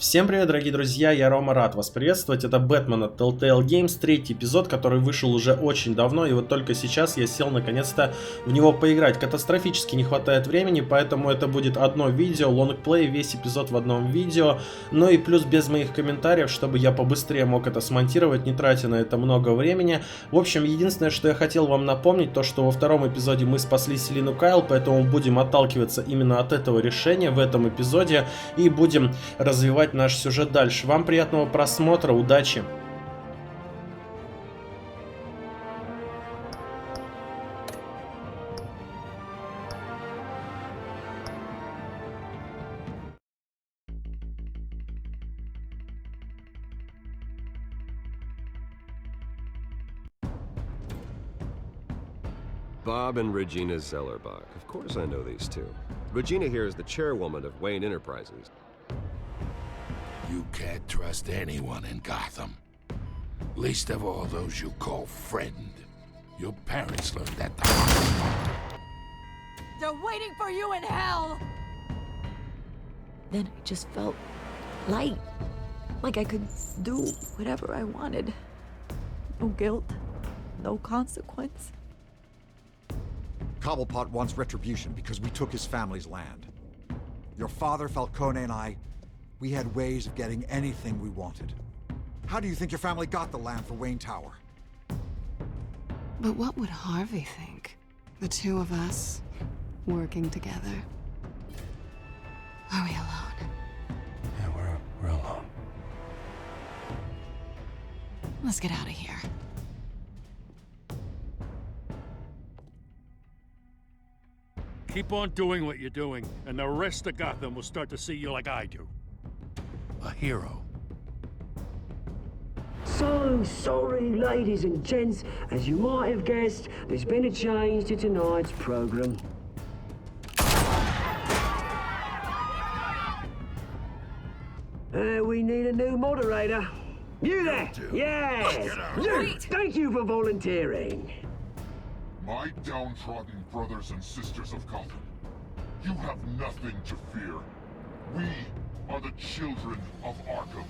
Всем привет, дорогие друзья, я Рома, рад вас приветствовать. Это Бэтмен от Telltale Games, третий эпизод, который вышел уже очень давно, и вот только сейчас я сел наконец-то в него поиграть. Катастрофически не хватает времени, поэтому это будет одно видео, лонгплей, весь эпизод в одном видео, ну и плюс без моих комментариев, чтобы я побыстрее мог это смонтировать, не тратя на это много времени. В общем, единственное, что я хотел вам напомнить, то что во втором эпизоде мы спасли Селину Кайл, поэтому будем отталкиваться именно от этого решения в этом эпизоде и будем развивать наш сюжет дальше. Вам приятного просмотра, удачи! Bob and Regina Zellerbach. Of course I know these two. Regina here is the chairwoman of Wayne Enterprises. You can't trust anyone in Gotham. Least of all those you call friend. Your parents learned that the hard way. They're waiting for you in hell! Then I just felt light. Like I could do whatever I wanted. No guilt, no consequence. Cobblepot wants retribution because we took his family's land. Your father, Falcone, and I, we had ways of getting anything we wanted. How do you think your family got the land for Wayne Tower? But what would Harvey think? The two of us, working together. Are we alone? Yeah, we're alone. Let's get out of here. Keep on doing what you're doing, and the rest of Gotham will start to see you like I do. A hero. So sorry, ladies and gents. As you might have guessed, there's been a change to tonight's program. We need a new moderator. You there? Yes! You! Thank you for volunteering. My downtrodden brothers and sisters of Gotham, you have nothing to fear. We are the children of Arkham.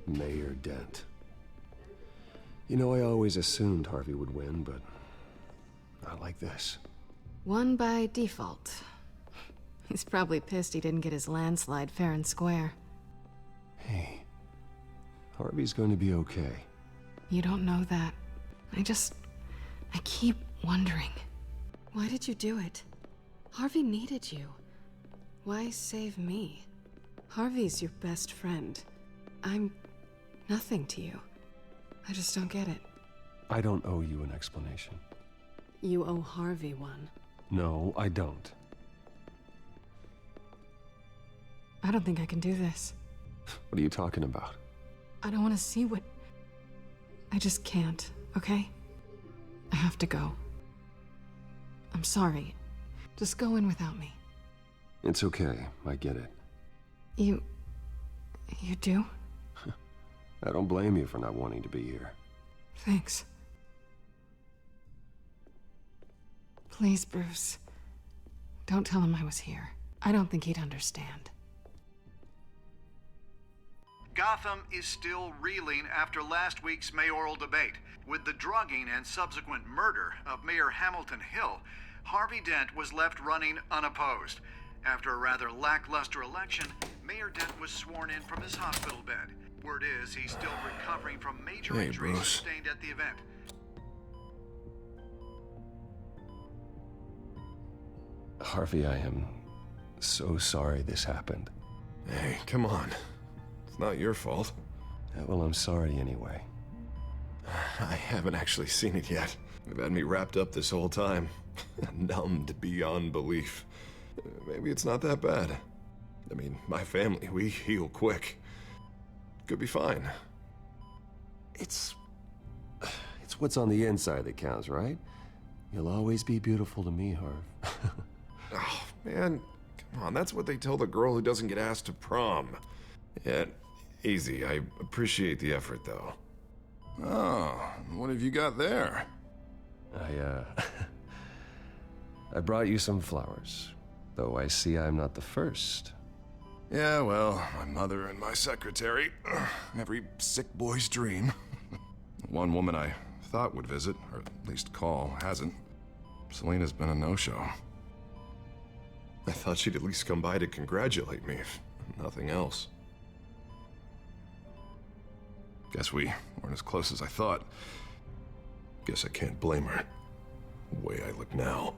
Mayor Dent. You know, I always assumed Harvey would win, but not like this. Won by default. He's probably pissed he didn't get his landslide fair and square. Hey, Harvey's going to be okay. You don't know that. I keep wondering. Why did you do it? Harvey needed you. Why save me? Harvey's your best friend. I'm nothing to you. I just don't get it. I don't owe you an explanation. You owe Harvey one. No, I don't. I don't think I can do this. What are you talking about? I don't want to see what... I just can't, okay? I have to go. I'm sorry. Just go in without me. It's okay, I get it. You do? I don't blame you for not wanting to be here. Thanks. Please, Bruce. Don't tell him I was here. I don't think he'd understand. Gotham is still reeling after last week's mayoral debate. With the drugging and subsequent murder of Mayor Hamilton Hill, Harvey Dent was left running unopposed. After a rather lackluster election, Mayor Dent was sworn in from his hospital bed. Word is he's still recovering from major injuries sustained at the event. Harvey, I am so sorry this happened. Hey, come on. It's not your fault. Well, I'm sorry anyway. I haven't actually seen it yet. They've had me wrapped up this whole time. Numbed beyond belief. Maybe it's not that bad. I mean, my family, we heal quick. Could be fine. It's what's on the inside that counts, right? You'll always be beautiful to me, Harv. Oh, man. Come on, that's what they tell the girl who doesn't get asked to prom. Yeah, easy. I appreciate the effort, though. Oh, what have you got there? I brought you some flowers. Though I see I'm not the first. Yeah, well, my mother and my secretary. Every sick boy's dream. One woman I thought would visit, or at least call, hasn't. Selena's been a no-show. I thought she'd at least come by to congratulate me, if nothing else. Guess we weren't as close as I thought. Guess I can't blame her. The way I look now.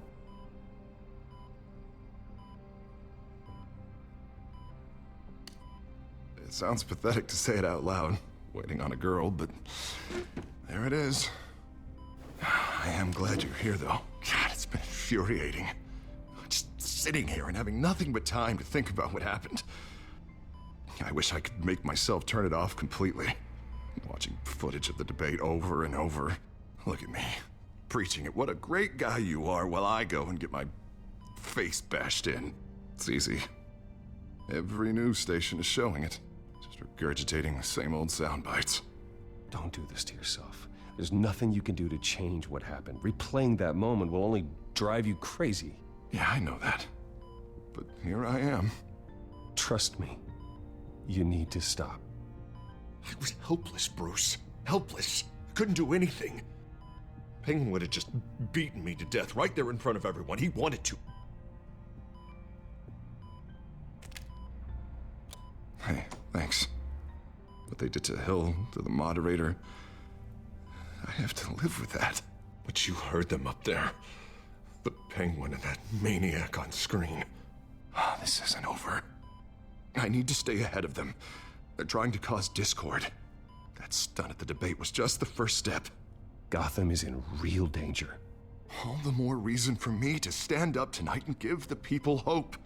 It sounds pathetic to say it out loud, waiting on a girl, but there it is. I am glad you're here, though. God, it's been infuriating. Just sitting here and having nothing but time to think about what happened. I wish I could make myself turn it off completely. Watching footage of the debate over and over. Look at me, preaching it. What a great guy you are, while I go and get my face bashed in. It's easy. Every news station is showing it. Just regurgitating the same old sound bites. Don't do this to yourself. There's nothing you can do to change what happened. Replaying that moment will only drive you crazy. Yeah, I know that. But here I am. Trust me. You need to stop. I was helpless, Bruce. Helpless. Couldn't do anything. Penguin would have just beaten me to death right there in front of everyone. He wanted to. Hey, thanks. What they did to Hill, to the moderator, I have to live with that. But you heard them up there. The Penguin and that maniac on screen. Oh, this isn't over. I need to stay ahead of them. They're trying to cause discord. That stunt at the debate was just the first step. Gotham is in real danger. All the more reason for me to stand up tonight and give the people hope.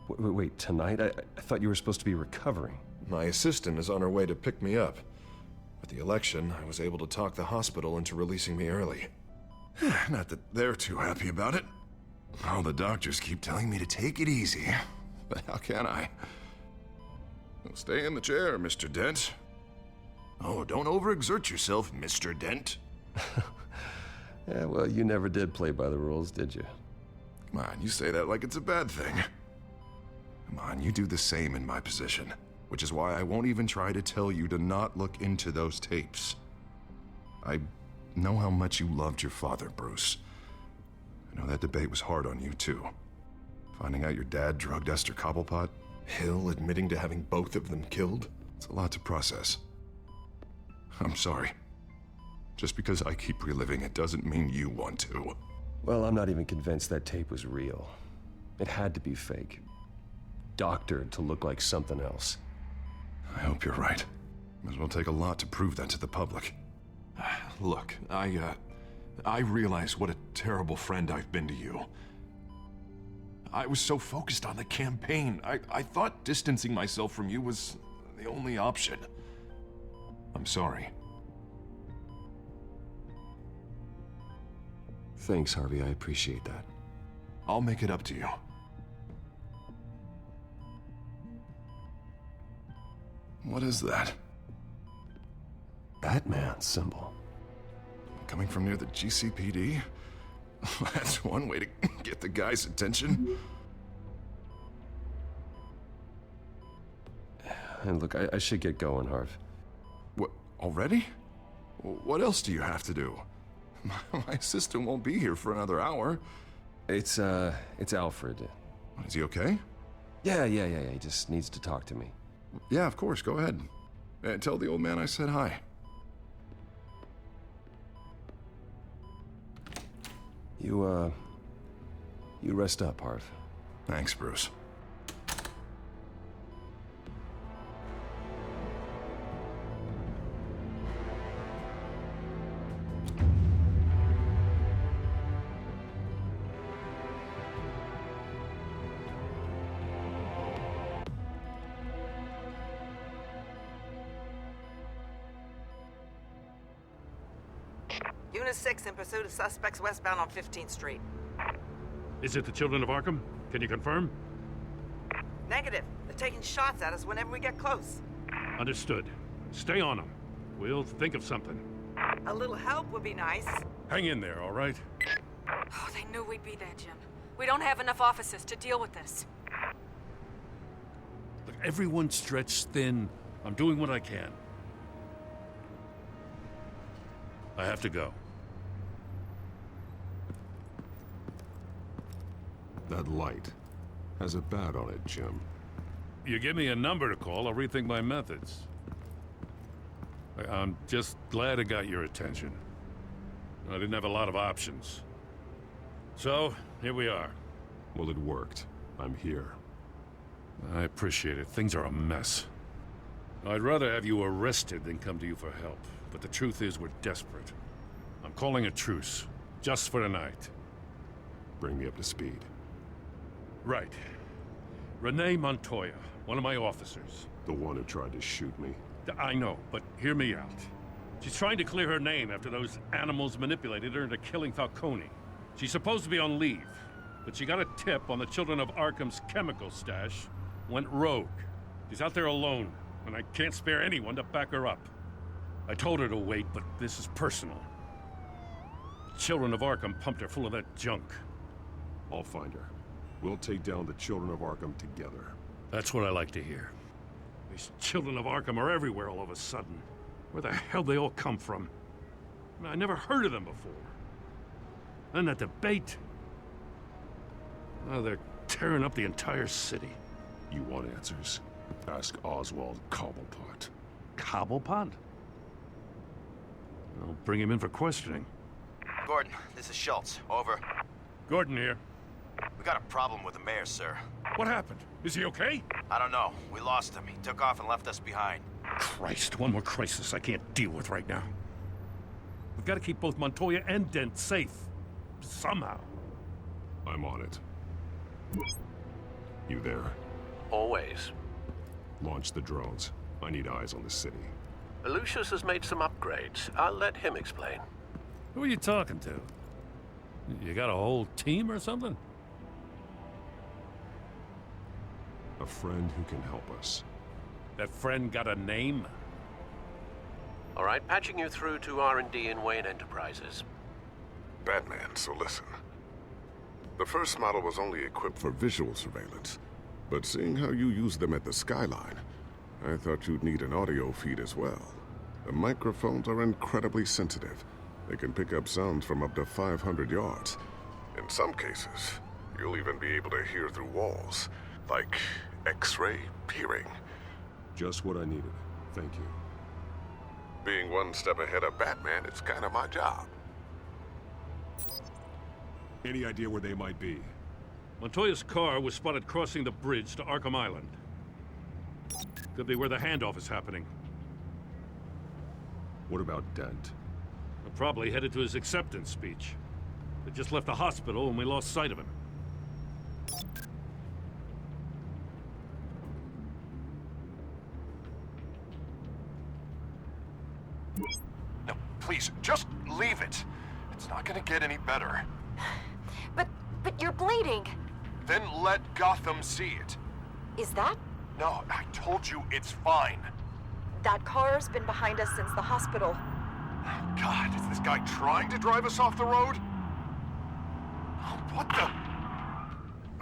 Wait, tonight? I thought you were supposed to be recovering. My assistant is on her way to pick me up. With the election, I was able to talk the hospital into releasing me early. Not that they're too happy about it. All the doctors keep telling me to take it easy. But how can I? Well, stay in the chair, Mr. Dent. Oh, don't overexert yourself, Mr. Dent. Yeah, well, you never did play by the rules, did you? Come on, you say that like it's a bad thing. Come on, you do the same in my position. Which is why I won't even try to tell you to not look into those tapes. I know how much you loved your father, Bruce. I know that debate was hard on you, too. Finding out your dad drugged Esther Cobblepot, Hill admitting to having both of them killed? It's a lot to process. I'm sorry. Just because I keep reliving it doesn't mean you want to. Well, I'm not even convinced that tape was real. It had to be fake. Doctored to look like something else. I hope you're right. It will take a lot to prove that to the public. Look, I realize what a terrible friend I've been to you. I was so focused on the campaign. I thought distancing myself from you was the only option. I'm sorry. Thanks, Harvey. I appreciate that. I'll make it up to you. What is that? Batman symbol. Coming from near the GCPD? That's one way to get the guy's attention. And look, I should get going, Harv. What, already? What else do you have to do? My assistant won't be here for another hour. It's Alfred. Is he okay? Yeah. He just needs to talk to me. Yeah, of course. Go ahead. Tell the old man I said hi. You rest up, Harv. Thanks, Bruce. Unit 6 in pursuit of suspects westbound on 15th Street. Is it the Children of Arkham? Can you confirm? Negative. They're taking shots at us whenever we get close. Understood. Stay on them. We'll think of something. A little help would be nice. Hang in there, all right? Oh, they knew we'd be there, Jim. We don't have enough officers to deal with this. Look, everyone's stretched thin. I'm doing what I can. I have to go. That light has a bat on it, Jim. You give me a number to call, I'll rethink my methods. I'm just glad it got your attention. I didn't have a lot of options. So, here we are. Well, it worked. I'm here. I appreciate it. Things are a mess. I'd rather have you arrested than come to you for help. But the truth is, we're desperate. I'm calling a truce. Just for tonight. Bring me up to speed. Right. Renee Montoya, one of my officers. The one who tried to shoot me. I know, but hear me out. She's trying to clear her name after those animals manipulated her into killing Falcone. She's supposed to be on leave, but she got a tip on the Children of Arkham's chemical stash, went rogue. She's out there alone, and I can't spare anyone to back her up. I told her to wait, but this is personal. The Children of Arkham pumped her full of that junk. I'll find her. We'll take down the Children of Arkham together. That's what I like to hear. These Children of Arkham are everywhere all of a sudden. Where the hell they all come from? I never heard of them before. And that debate. Oh, they're tearing up the entire city. You want answers? Ask Oswald Cobblepot. Cobblepot? I'll bring him in for questioning. Gordon, this is Schultz. Over. Gordon here. We got a problem with the mayor, sir. What happened? Is he okay? I don't know. We lost him. He took off and left us behind. Christ, one more crisis I can't deal with right now. We've got to keep both Montoya and Dent safe. Somehow. I'm on it. You there? Always. Launch the drones. I need eyes on the city. Lucius has made some upgrades. I'll let him explain. Who are you talking to? You got a whole team or something? A friend who can help us. That friend got a name? All right, patching you through to R&D in Wayne Enterprises. Batman, so listen. The first model was only equipped for visual surveillance, but seeing how you use them at the Skyline, I thought you'd need an audio feed as well. The microphones are incredibly sensitive. They can pick up sounds from up to 500 yards. In some cases, you'll even be able to hear through walls, like X-ray peering. Just what I needed. Thank you. Being one step ahead of Batman, it's kind of my job. Any idea where they might be? Montoya's car was spotted crossing the bridge to Arkham Island. Could be where the handoff is happening. What about Dent? We're probably headed to his acceptance speech. They just left the hospital and we lost sight of him. No, please, just leave it. It's not gonna get any better. But you're bleeding. Then let Gotham see it. Is that? No, I told you it's fine. That car's been behind us since the hospital. God, is this guy trying to drive us off the road? Oh, what the?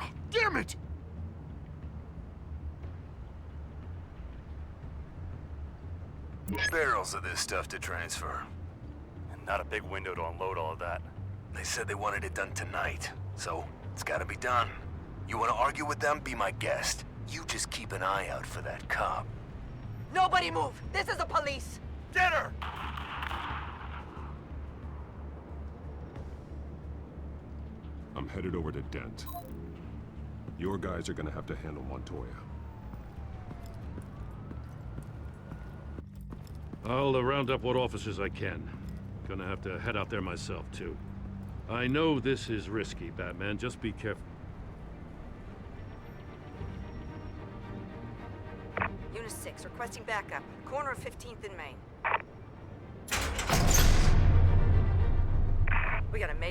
Oh, damn it! Barrels of this stuff to transfer. And not a big window to unload all of that. They said they wanted it done tonight, so it's gotta be done. You wanna argue with them? Be my guest. You just keep an eye out for that cop. Nobody move! This is the police! Get her! I'm headed over to Dent. Your guys are gonna have to handle Montoya. I'll round up what officers I can. Gonna have to head out there myself, too. I know this is risky, Batman. Just be careful. Unit 6, requesting backup. Corner of 15th and Main.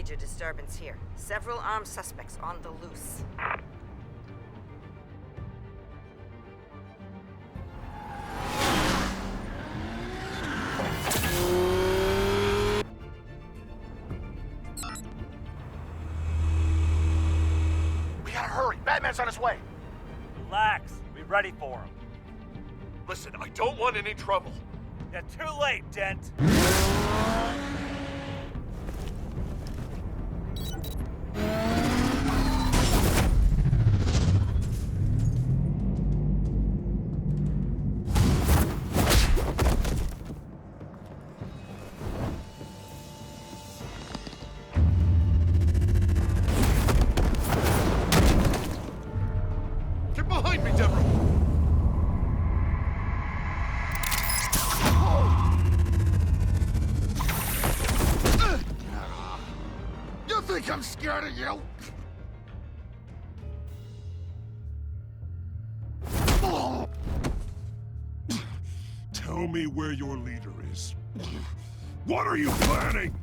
major disturbance here. Several armed suspects on the loose. We gotta hurry. Batman's on his way. Relax. Be ready for him. Listen, I don't want any trouble. You're too late, Dent. Get behind me, Deborah! You think I'm scared of you? Tell me where your leader is. What are you planning?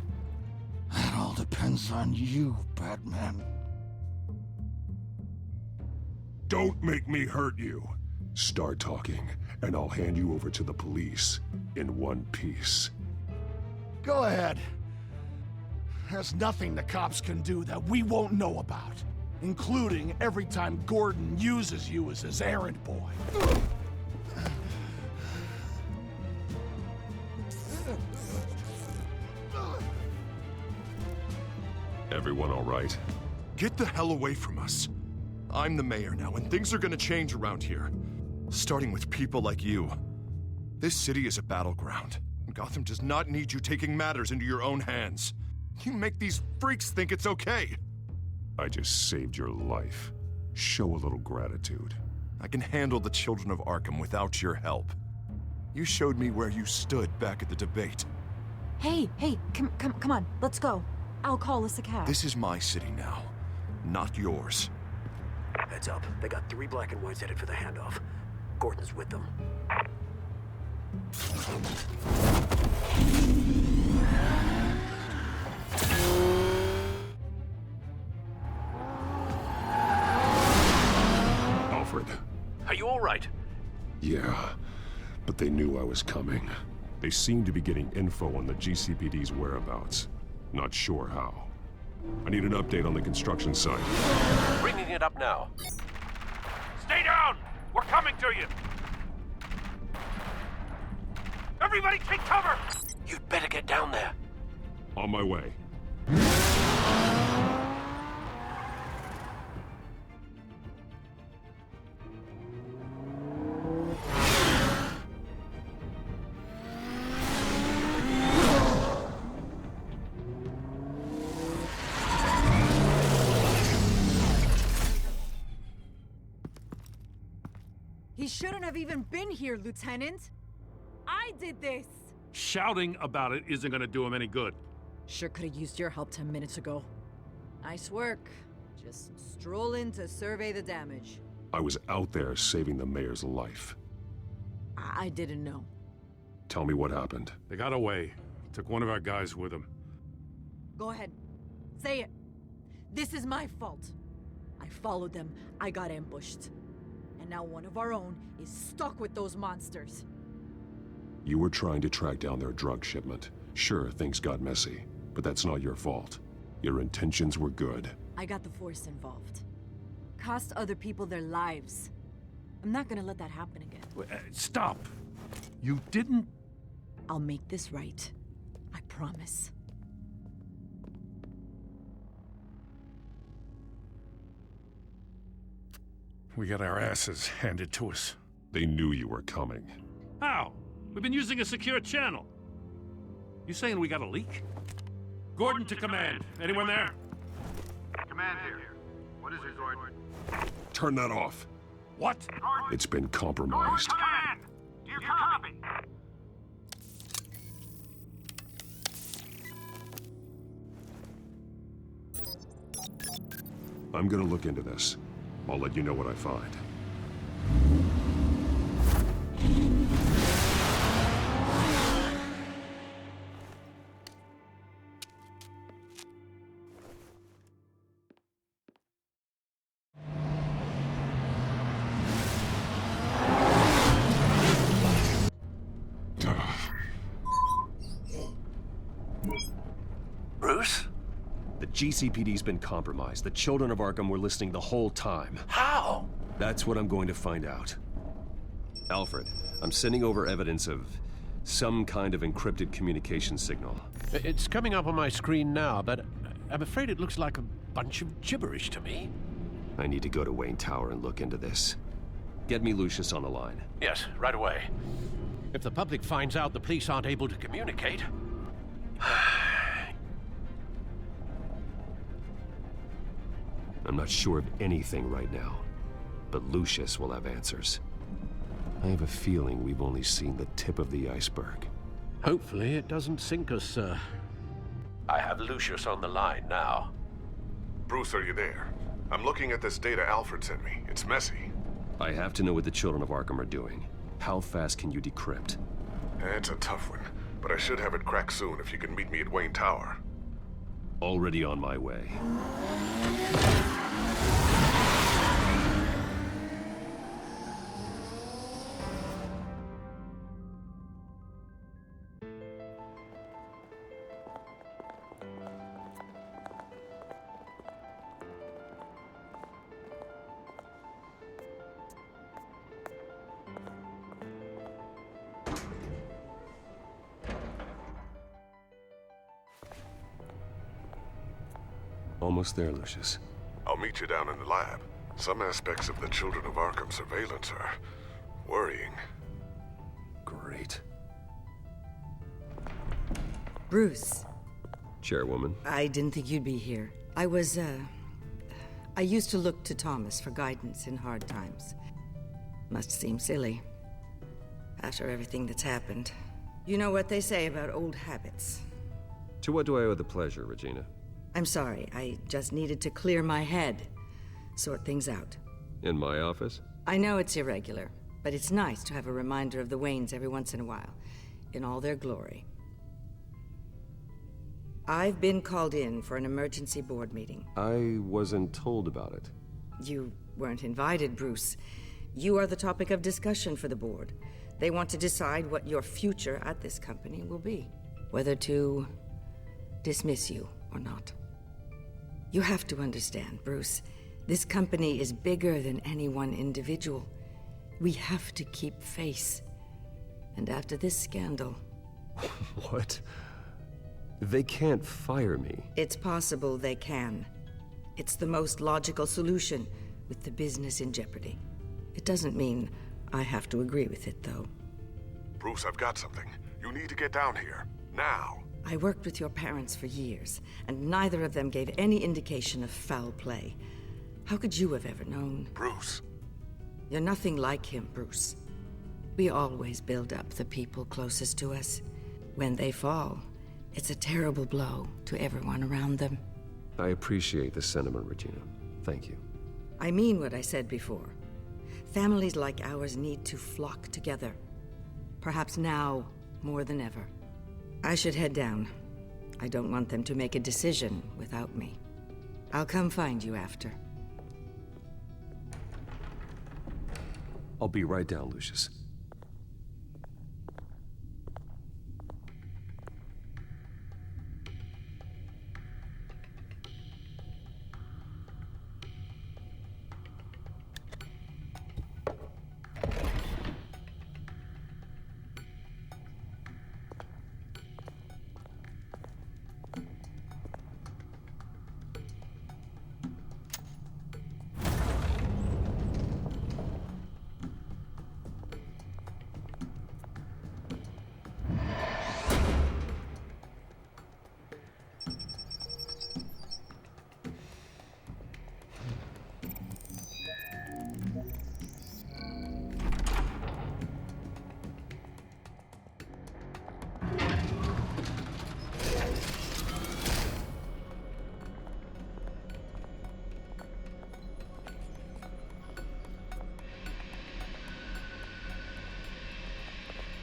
That all depends on you, Batman. Don't make me hurt you. Start talking, and I'll hand you over to the police in one piece. Go ahead. There's nothing the cops can do that we won't know about, including every time Gordon uses you as his errand boy. Everyone all right? Get the hell away from us. I'm the mayor now, and things are gonna change around here. Starting with people like you. This city is a battleground, and Gotham does not need you taking matters into your own hands. You make these freaks think it's okay. I just saved your life. Show a little gratitude. I can handle the children of Arkham without your help. You showed me where you stood back at the debate. Hey, come on, let's go. I'll call us a cab. This is my city now, not yours. Heads up. They got 3 black and whites headed for the handoff. Gordon's with them. Alfred. Are you all right? Yeah, but they knew I was coming. They seem to be getting info on the GCPD's whereabouts. Not sure how. I need an update on the construction site. Bringing it up now. Stay down! We're coming to you! Everybody take cover! You'd better get down there. On my way. He shouldn't have even been here, Lieutenant. I did this. Shouting about it isn't gonna do him any good. Sure could have used your help 10 minutes ago. Nice work. Just stroll in to survey the damage. I was out there saving the mayor's life. I didn't know. Tell me what happened. They got away. Took one of our guys with them. Go ahead. Say it. This is my fault. I followed them. I got ambushed. And now one of our own is stuck with those monsters. You were trying to track down their drug shipment. Sure, things got messy, but that's not your fault. Your intentions were good. I got the Force involved. Cost other people their lives. I'm not gonna let that happen again. Stop! You didn't... I'll make this right. I promise. We got our asses handed to us. They knew you were coming. How? We've been using a secure channel. You saying we got a leak? Gordon to command. Anyone there? Command here. What is it, Gordon? Turn that off. What? It's been compromised. Command! Do you copy? I'm gonna look into this. I'll let you know what I find. Bruce? The GCPD's been compromised. The children of Arkham were listening the whole time. How? That's what I'm going to find out. Alfred, I'm sending over evidence of some kind of encrypted communication signal. It's coming up on my screen now, but I'm afraid it looks like a bunch of gibberish to me. I need to go to Wayne Tower and look into this. Get me Lucius on the line. Yes, right away. If the public finds out the police aren't able to communicate... I'm not sure of anything right now, but Lucius will have answers. I have a feeling we've only seen the tip of the iceberg. Hopefully it doesn't sink us, sir. I have Lucius on the line now. Bruce, are you there? I'm looking at this data Alfred sent me. It's messy. I have to know what the children of Arkham are doing. How fast can you decrypt? It's a tough one, but I should have it cracked soon if you can meet me at Wayne Tower. Already on my way. Almost there, Lucius. I'll meet you down in the lab. Some aspects of the Children of Arkham surveillance are worrying. Great. Bruce. Chairwoman. I didn't think you'd be here. I used to look to Thomas for guidance in hard times. Must seem silly. After everything that's happened. You know what they say about old habits. To what do I owe the pleasure, Regina? I'm sorry, I just needed to clear my head. Sort things out. In my office? I know it's irregular, but it's nice to have a reminder of the Waynes every once in a while, in all their glory. I've been called in for an emergency board meeting. I wasn't told about it. You weren't invited, Bruce. You are the topic of discussion for the board. They want to decide what your future at this company will be. Whether to dismiss you or not. You have to understand, Bruce. This company is bigger than any one individual. We have to keep face. And after this scandal... What? They can't fire me. It's possible they can. It's the most logical solution with the business in jeopardy. It doesn't mean I have to agree with it, though. Bruce, I've got something. You need to get down here. Now. I worked with your parents for years, and neither of them gave any indication of foul play. How could you have ever known? Bruce. You're nothing like him, Bruce. We always build up the people closest to us. When they fall, it's a terrible blow to everyone around them. I appreciate the sentiment, Regina. Thank you. I mean what I said before. Families like ours need to flock together. Perhaps now more than ever. I should head down. I don't want them to make a decision without me. I'll come find you after. I'll be right down, Lucius.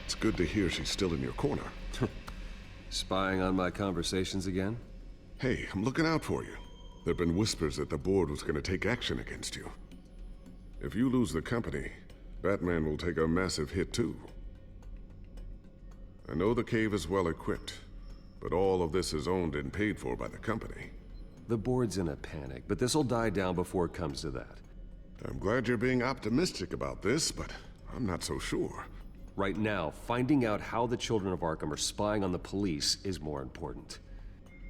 It's good to hear she's still in your corner. Spying on my conversations again? Hey, I'm looking out for you. There've been whispers that the board was going to take action against you. If you lose the company, Batman will take a massive hit too. I know the cave is well equipped, But all of this is owned and paid for by the company. The board's in a panic, but this'll die down before it comes to that. I'm glad you're being optimistic about this, but I'm not so sure. Right now, finding out how the children of Arkham are spying on the police is more important.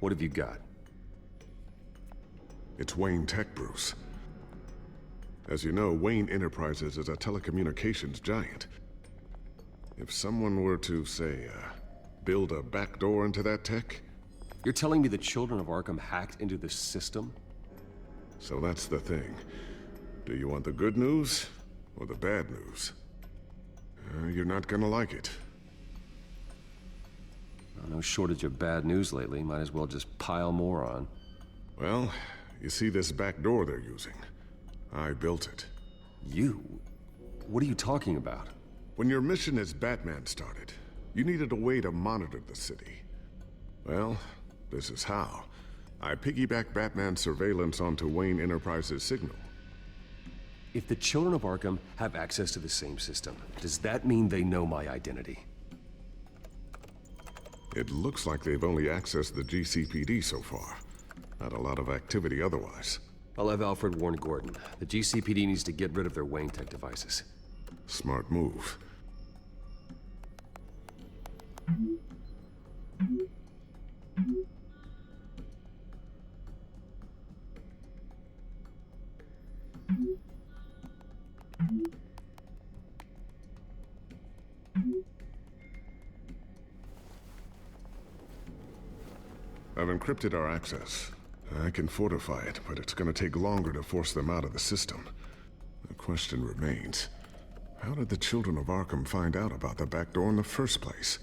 What have you got? It's Wayne Tech, Bruce. As you know, Wayne Enterprises is a telecommunications giant. If someone were to, say, build a backdoor into that tech... You're telling me the children of Arkham hacked into the system? So that's the thing. Do you want the good news or the bad news? You're not gonna like it. Well, no shortage of bad news lately. Might as well just pile more on. Well, you see this back door they're using? I built it. You? What are you talking about? When your mission as Batman started, you needed a way to monitor the city. Well, this is how. I piggybacked Batman's surveillance onto Wayne Enterprises' signal. If the children of Arkham have access to the same system, does that mean they know my identity? It looks like they've only accessed the GCPD so far. Not a lot of activity otherwise. I'll have Alfred warn Gordon. The GCPD needs to get rid of their Wayne Tech devices. Smart move. I've encrypted our access. I can fortify it, but it's gonna take longer to force them out of the system. The question remains, how did the children of Arkham find out about the back door in the first place?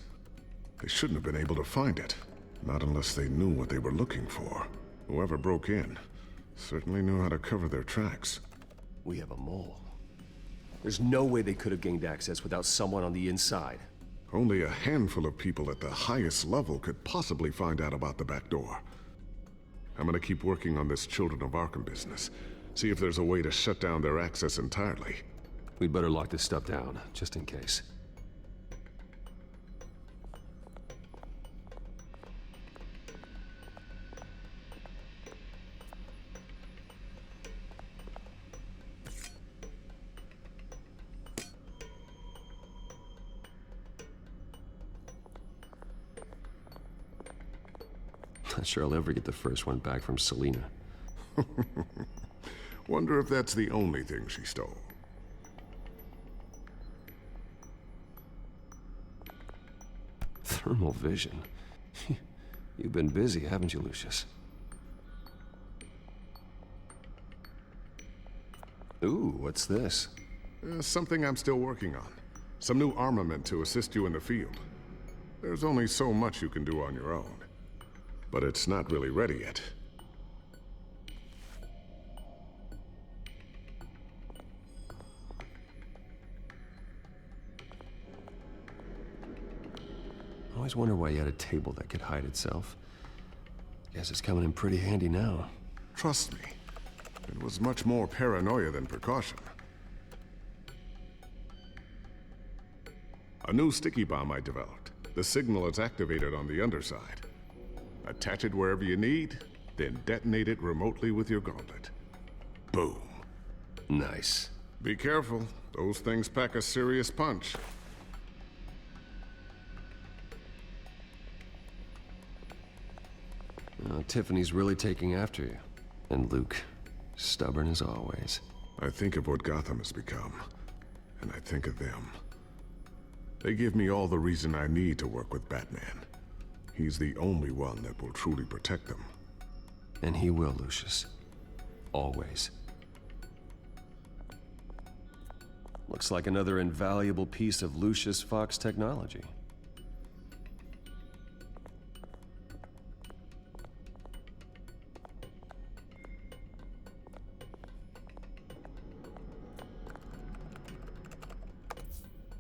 They shouldn't have been able to find it, not unless they knew what they were looking for. Whoever broke in certainly knew how to cover their tracks. We have a mole. There's no way they could have gained access without someone on the inside. Only a handful of people at the highest level could possibly find out about the back door. I'm gonna keep working on this Children of Arkham business. See if there's a way to shut down their access entirely. We'd better lock this stuff down, just in case. Not sure I'll ever get the first one back from Selina. Wonder if that's the only thing she stole. Thermal vision. You've been busy, haven't you, Lucius? Ooh, what's this? Something I'm still working on. Some new armament to assist you in the field. There's only so much you can do on your own. But it's not really ready yet. I always wonder why you had a table that could hide itself. Guess it's coming in pretty handy now. Trust me, it was much more paranoia than precaution. A new sticky bomb I developed. The signal is activated on the underside. Attach it wherever you need, then detonate it remotely with your gauntlet. Boom. Nice. Be careful. Those things pack a serious punch. Tiffany's really taking after you. And Luke, stubborn as always. I think of what Gotham has become, and I think of them. They give me all the reason I need to work with Batman. He's the only one that will truly protect them. And he will, Lucius. Always. Looks like another invaluable piece of Lucius Fox technology.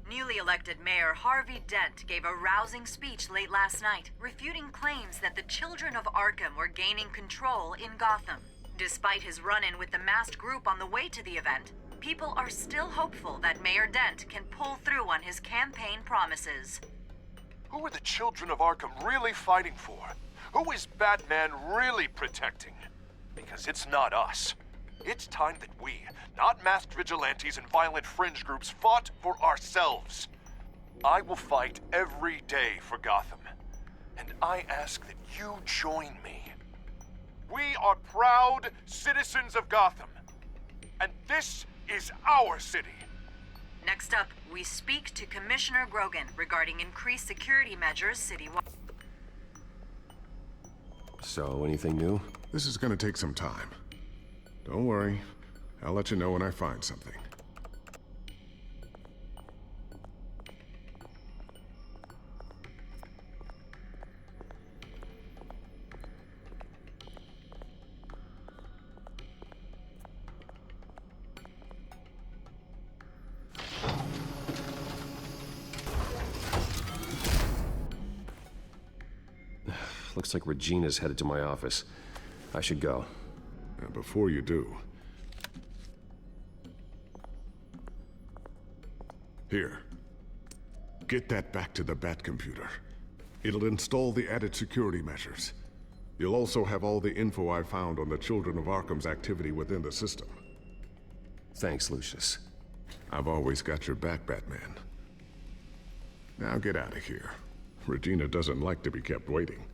Newly elected Mayor Harvey Dent gave a rousing speech late last night, refuting claims that the children of Arkham were gaining control in Gotham. Despite his run-in with the masked group on the way to the event, people are still hopeful that Mayor Dent can pull through on his campaign promises. Who are the children of Arkham really fighting for? Who is Batman really protecting? Because it's not us. It's time that we, not masked vigilantes and violent fringe groups, fought for ourselves. I will fight every day for Gotham. And I ask that you join me. We are proud citizens of Gotham. And this is our city. Next up, we speak to Commissioner Grogan regarding increased security measures citywide. So, anything new? This is gonna take some time. Don't worry. I'll let you know when I find something. Looks like Regina's headed to my office. I should go. And before you do... Here. Get that back to the Bat computer. It'll install the added security measures. You'll also have all the info I found on the Children of Arkham's activity within the system. Thanks, Lucius. I've always got your back, Batman. Now get out of here. Regina doesn't like to be kept waiting.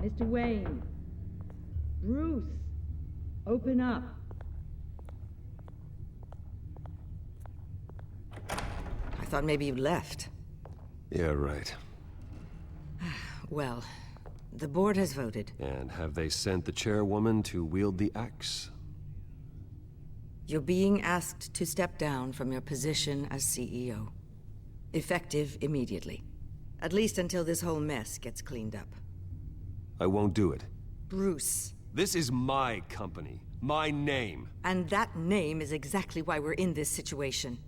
Mr. Wayne. Bruce. Open up. I thought maybe you left. Yeah, right. Well, the board has voted. And have they sent the chairwoman to wield the axe? You're being asked to step down from your position as CEO. Effective immediately. At least until this whole mess gets cleaned up. I won't do it. Bruce. This is my company. My name. And that name is exactly why we're in this situation.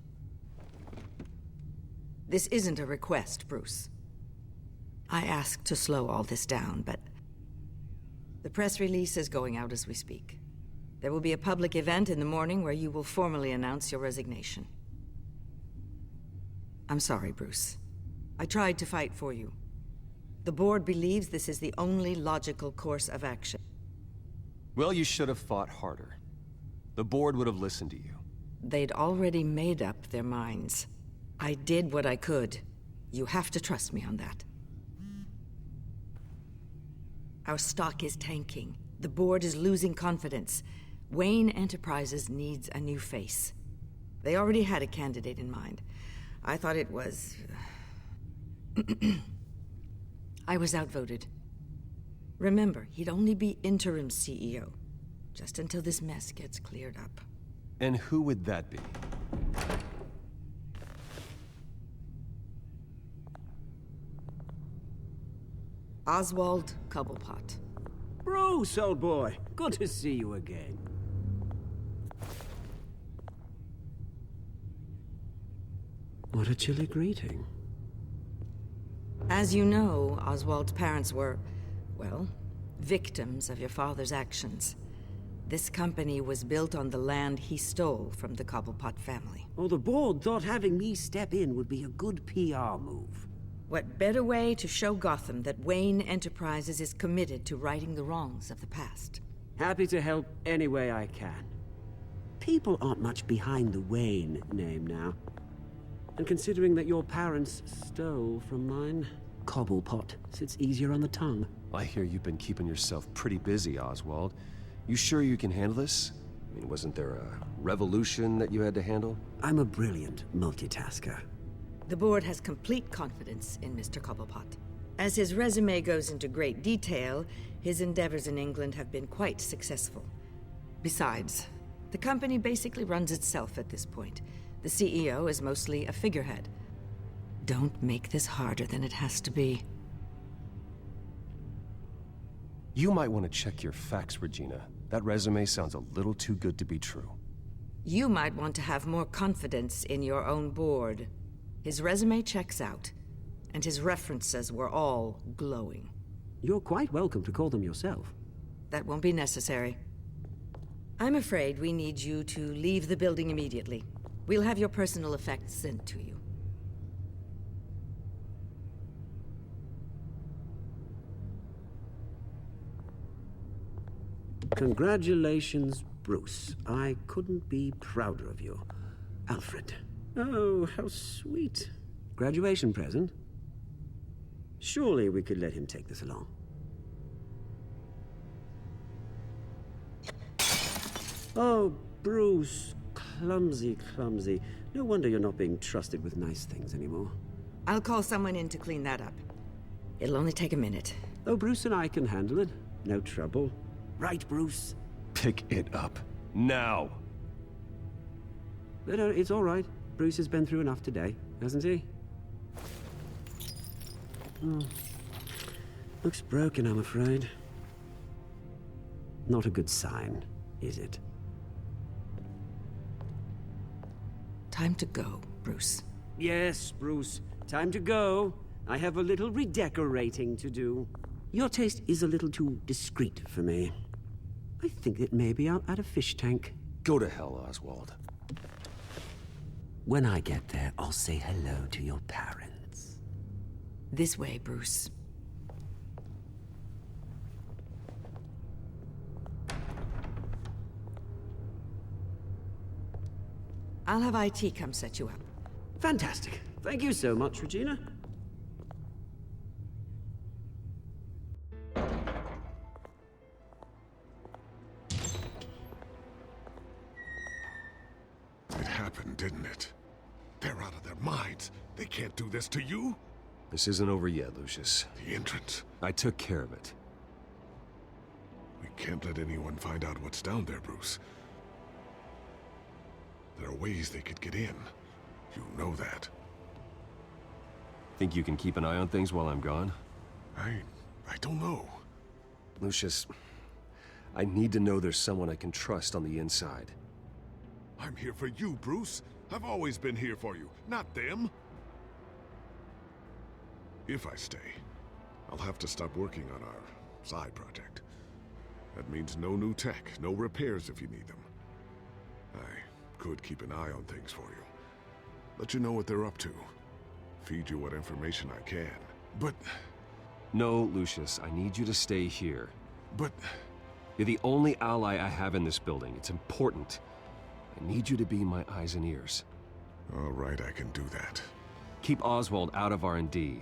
This isn't a request, Bruce. I asked to slow all this down, but... the press release is going out as we speak. There will be a public event in the morning where you will formally announce your resignation. I'm sorry, Bruce. I tried to fight for you. The board believes this is the only logical course of action. Well, you should have fought harder. The board would have listened to you. They'd already made up their minds. I did what I could. You have to trust me on that. Our stock is tanking. The board is losing confidence. Wayne Enterprises needs a new face. They already had a candidate in mind. I thought it was... I was outvoted. Remember, he'd only be interim CEO, just until this mess gets cleared up. And who would that be? Oswald Cobblepot. Bruce, old boy. Good to see you again. What a chilly greeting. As you know, Oswald's parents were, well, victims of your father's actions. This company was built on the land he stole from the Cobblepot family. Oh, the board thought having me step in would be a good PR move. What better way to show Gotham that Wayne Enterprises is committed to righting the wrongs of the past? Happy to help any way I can. People aren't much behind the Wayne name now. And considering that your parents stole from mine, Cobblepot sits easier on the tongue. I hear you've been keeping yourself pretty busy, Oswald. You sure you can handle this? I mean, wasn't there a revolution that you had to handle? I'm a brilliant multitasker. The board has complete confidence in Mr. Cobblepot. As his resume goes into great detail, his endeavors in England have been quite successful. Besides, The company basically runs itself at this point. The CEO is mostly a figurehead. Don't make this harder than it has to be. You might want to check your facts, Regina. That resume sounds a little too good to be true. You might want to have more confidence in your own board. His resume checks out, and his references were all glowing. You're quite welcome to call them yourself. That won't be necessary. I'm afraid we need you to leave the building immediately. We'll have your personal effects sent to you. Congratulations, Bruce. I couldn't be prouder of you. Alfred. Oh, how sweet. Graduation present? Surely we could let him take this along. Oh, Bruce. Clumsy, clumsy. No wonder you're not being trusted with nice things anymore. I'll call someone in to clean that up. It'll only take a minute. Oh, Bruce and I can handle it. No trouble. Right, Bruce? Pick it up. Now! No, it's all right. Bruce has been through enough today, hasn't he? Looks broken, I'm afraid. Not a good sign, is it? Time to go, Bruce. Yes, Bruce. Time to go. I have a little redecorating to do. Your taste is a little too discreet for me. I think that maybe I'll add a fish tank. Go to hell, Oswald. When I get there, I'll say hello to your parents. This way, Bruce. I'll have IT come set you up. Fantastic. Thank you so much, Regina. It happened, didn't it? They're out of their minds. They can't do this to you? This isn't over yet, Lucius. The entrance. I took care of it. We can't let anyone find out what's down there, Bruce. There are ways they could get in. You know that. Think you can keep an eye on things while I'm gone? I don't know. Lucius, I need to know there's someone I can trust on the inside. I'm here for you, Bruce. I've always been here for you, not them. If I stay, I'll have to stop working on our side project. That means no new tech, no repairs if you need them. I could keep an eye on things for you. Let you know what they're up to. Feed you what information I can. But... No, Lucius, I need you to stay here. But... You're the only ally I have in this building. It's important. I need you to be my eyes and ears. All right, I can do that. Keep Oswald out of R&D,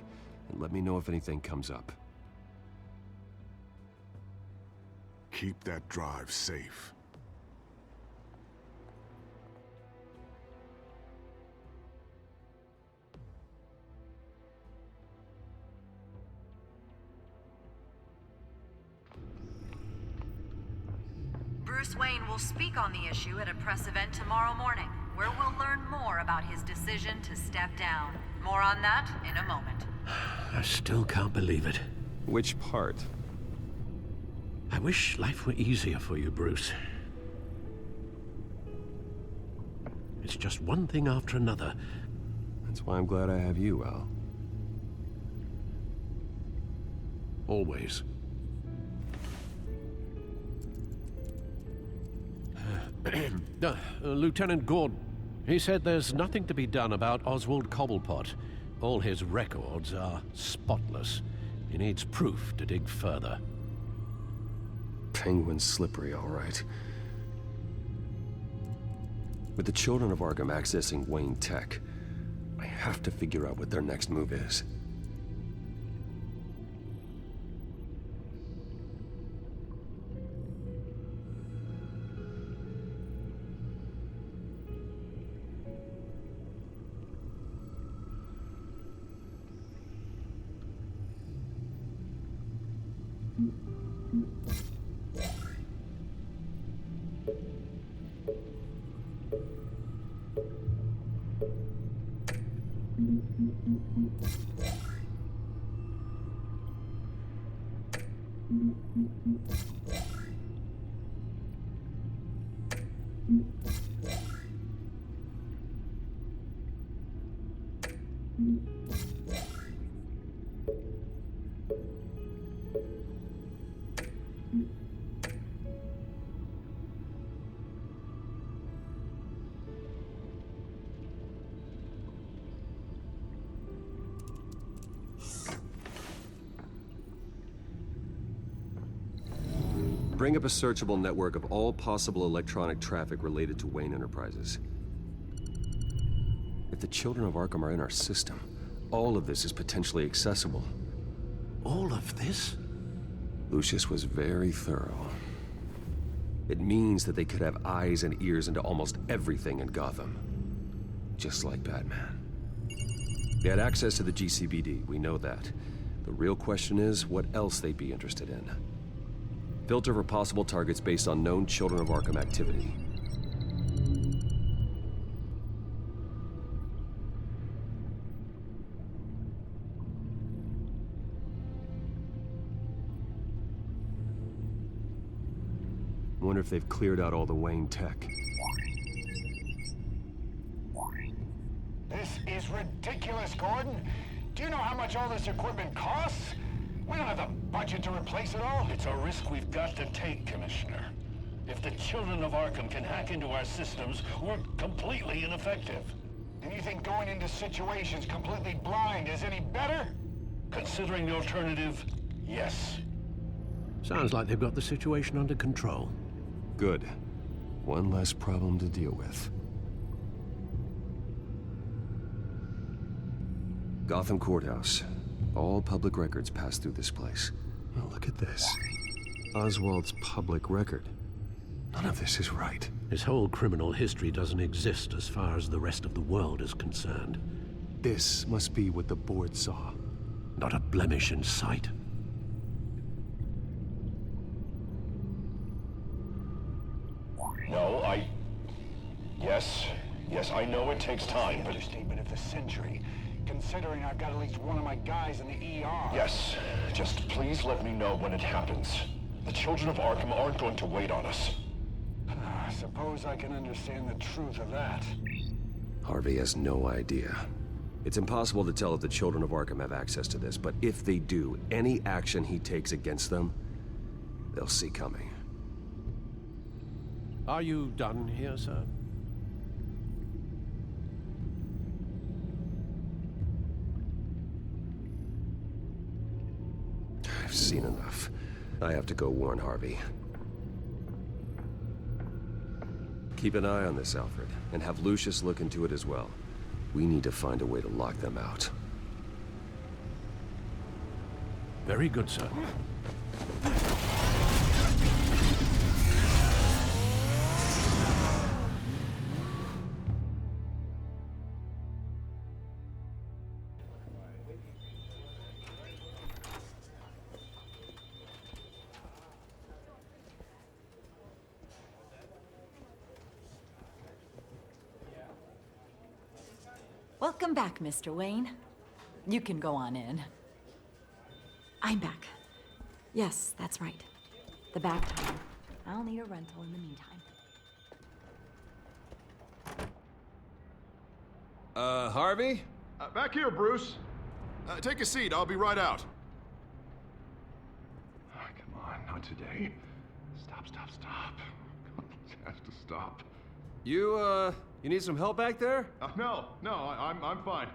and let me know if anything comes up. Keep that drive safe. Bruce Wayne will speak on the issue at a press event tomorrow morning, where we'll learn more about his decision to step down. More on that in a moment. I still can't believe it. Which part? I wish life were easier for you, Bruce. It's just one thing after another. That's why I'm glad I have you, Al. Always. Lieutenant Gordon. He said there's nothing to be done about Oswald Cobblepot. All his records are spotless. He needs proof to dig further. Penguin's slippery, all right. With the children of Arkham accessing Wayne Tech, I have to figure out what their next move is. Bring up a searchable network of all possible electronic traffic related to Wayne Enterprises. If the children of Arkham are in our system, all of this is potentially accessible. All of this? Lucius was very thorough. It means that they could have eyes and ears into almost everything in Gotham. Just like Batman. They had access to the GCPD, we know that. The real question is, what else they'd be interested in. Filter for possible targets based on known Children of Arkham activity. Wonder if they've cleared out all the Wayne tech. This is ridiculous, Gordon. Do you know how much all this equipment costs? We don't have the budget to replace it all. It's a risk we've got to take, Commissioner. If the Children of Arkham can hack into our systems, we're completely ineffective. And you think going into situations completely blind is any better? Considering the alternative, yes. Sounds like they've got the situation under control. Good. One less problem to deal with. Gotham Courthouse. All public records pass through this place. Oh, look at this. Oswald's public record. None of this is right. His whole criminal history doesn't exist as far as the rest of the world is concerned. This must be what the board saw. Not a blemish in sight. No, Yes, I know it takes time, but... Understatement of the century. Considering I've got at least one of my guys in the ER. Yes, just please let me know when it happens. The Children of Arkham aren't going to wait on us. I suppose I can understand the truth of that. Harvey has no idea. It's impossible to tell if the Children of Arkham have access to this, but if they do, any action he takes against them, they'll see coming. Are you done here, sir? I've seen enough. I have to go warn Harvey. Keep an eye on this, Alfred, and have Lucius look into it as well. We need to find a way to lock them out. Very good, sir. Welcome back, Mr. Wayne. You can go on in. I'm back. Yes, that's right. The back home. I'll need a rental in the meantime. Harvey? Back here, Bruce. Take a seat. I'll be right out. Oh, come on, not today. Stop. It has to stop. You need some help back there? No, I'm fine.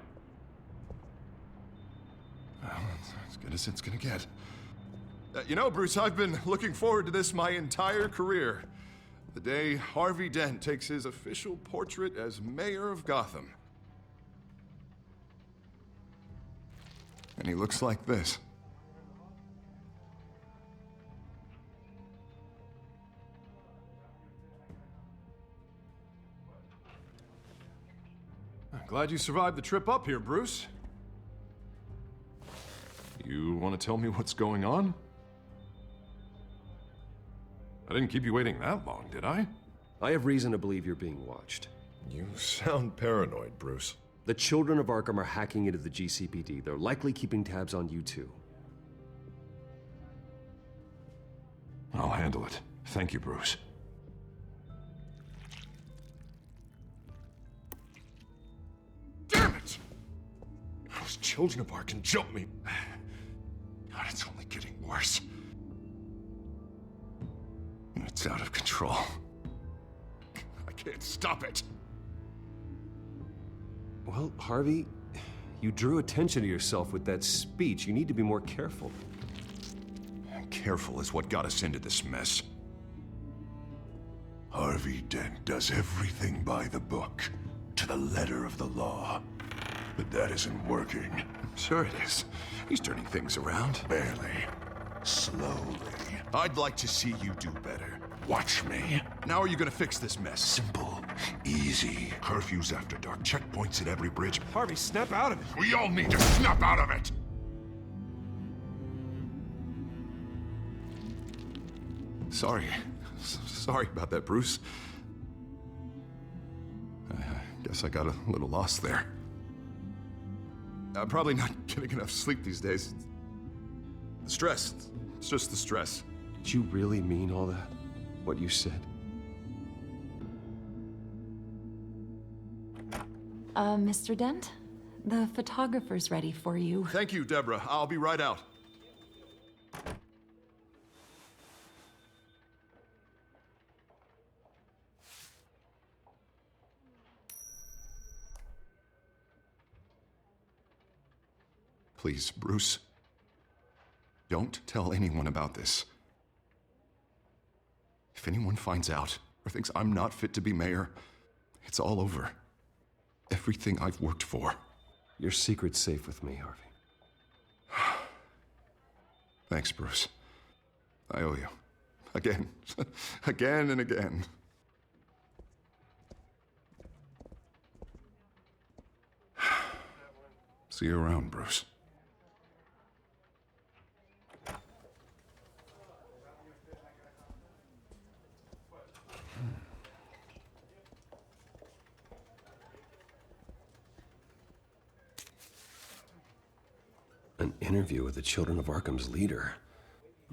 Well, that's as good as it's gonna get. You know, Bruce, I've been looking forward to this my entire career. The day Harvey Dent takes his official portrait as mayor of Gotham. And he looks like this. I'm glad you survived the trip up here, Bruce. You want to tell me what's going on? I didn't keep you waiting that long, did I? I have reason to believe you're being watched. You sound paranoid, Bruce. The children of Arkham are hacking into the GCPD. They're likely keeping tabs on you too. I'll handle it. Thank you, Bruce. Damn it! Those children of Arkham jumped me. God, it's only getting worse. It's out of control. I can't stop it. Well, Harvey, you drew attention to yourself with that speech. You need to be more careful. Careful is what got us into this mess. Harvey Dent does everything by the book, to the letter of the law. But that isn't working. Sure it is. He's turning things around. Barely. Slowly. I'd like to see you do better. Watch me. Now are you gonna fix this mess? Simple. Easy. Curfews after dark. Checkpoints at every bridge. Harvey, snap out of it. We all need to snap out of it! Sorry. Sorry about that, Bruce. I guess I got a little lost there. I'm probably not getting enough sleep these days. The stress. It's just the stress. Did you really mean all that? What you said? Mr. Dent? The photographer's ready for you. Thank you, Deborah. I'll be right out. Please, Bruce. Don't tell anyone about this. If anyone finds out or thinks I'm not fit to be mayor, it's all over. Everything I've worked for. Your secret's safe with me, Harvey. Thanks, Bruce. I owe you. Again. Again and again. See you around, Bruce. An interview with the Children of Arkham's leader.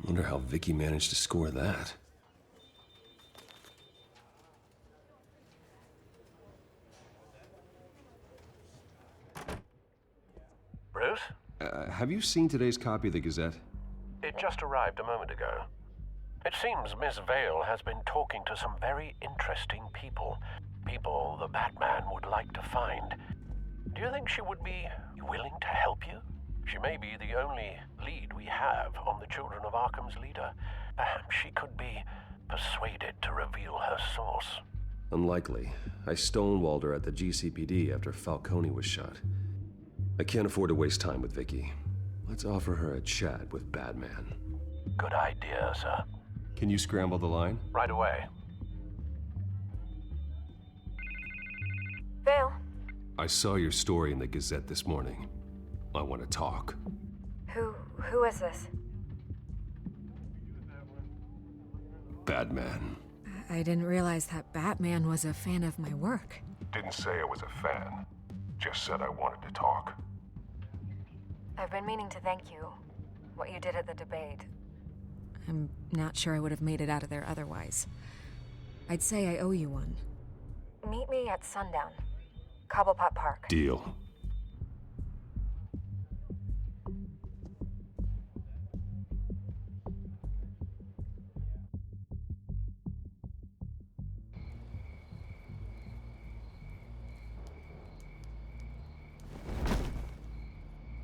I wonder how Vicky managed to score that. Bruce? Have you seen today's copy of the Gazette? It just arrived a moment ago. It seems Miss Vale has been talking to some very interesting people. People the Batman would like to find. Do you think she would be willing to help you? She may be the only lead we have on the Children of Arkham's leader. Perhaps she could be persuaded to reveal her source. Unlikely. I stonewalled her at the GCPD after Falcone was shot. I can't afford to waste time with Vicky. Let's offer her a chat with Batman. Good idea, sir. Can you scramble the line? Right away. Vale. I saw your story in the Gazette this morning. I want to talk. Who is this? Batman. I didn't realize that Batman was a fan of my work. Didn't say I was a fan. Just said I wanted to talk. I've been meaning to thank you. What you did at the debate. I'm not sure I would have made it out of there otherwise. I'd say I owe you one. Meet me at sundown. Cobblepot Park. Deal.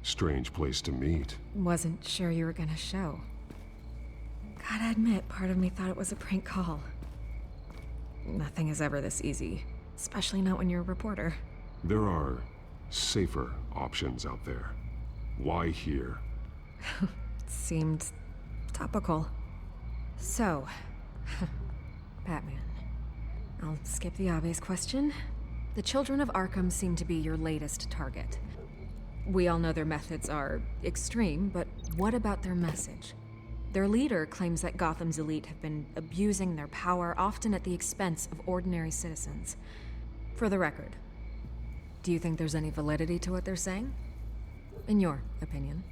Strange place to meet. Wasn't sure you were gonna show. Gotta admit, part of me thought it was a prank call. Nothing is ever this easy, especially not when you're a reporter. There are safer options out there. Why here? Seemed topical. So, Batman. I'll skip the obvious question. The Children of Arkham seem to be your latest target. We all know their methods are extreme, but what about their message? Their leader claims that Gotham's elite have been abusing their power, often at the expense of ordinary citizens. For the record, Do you think there's any validity to what they're saying? In your opinion?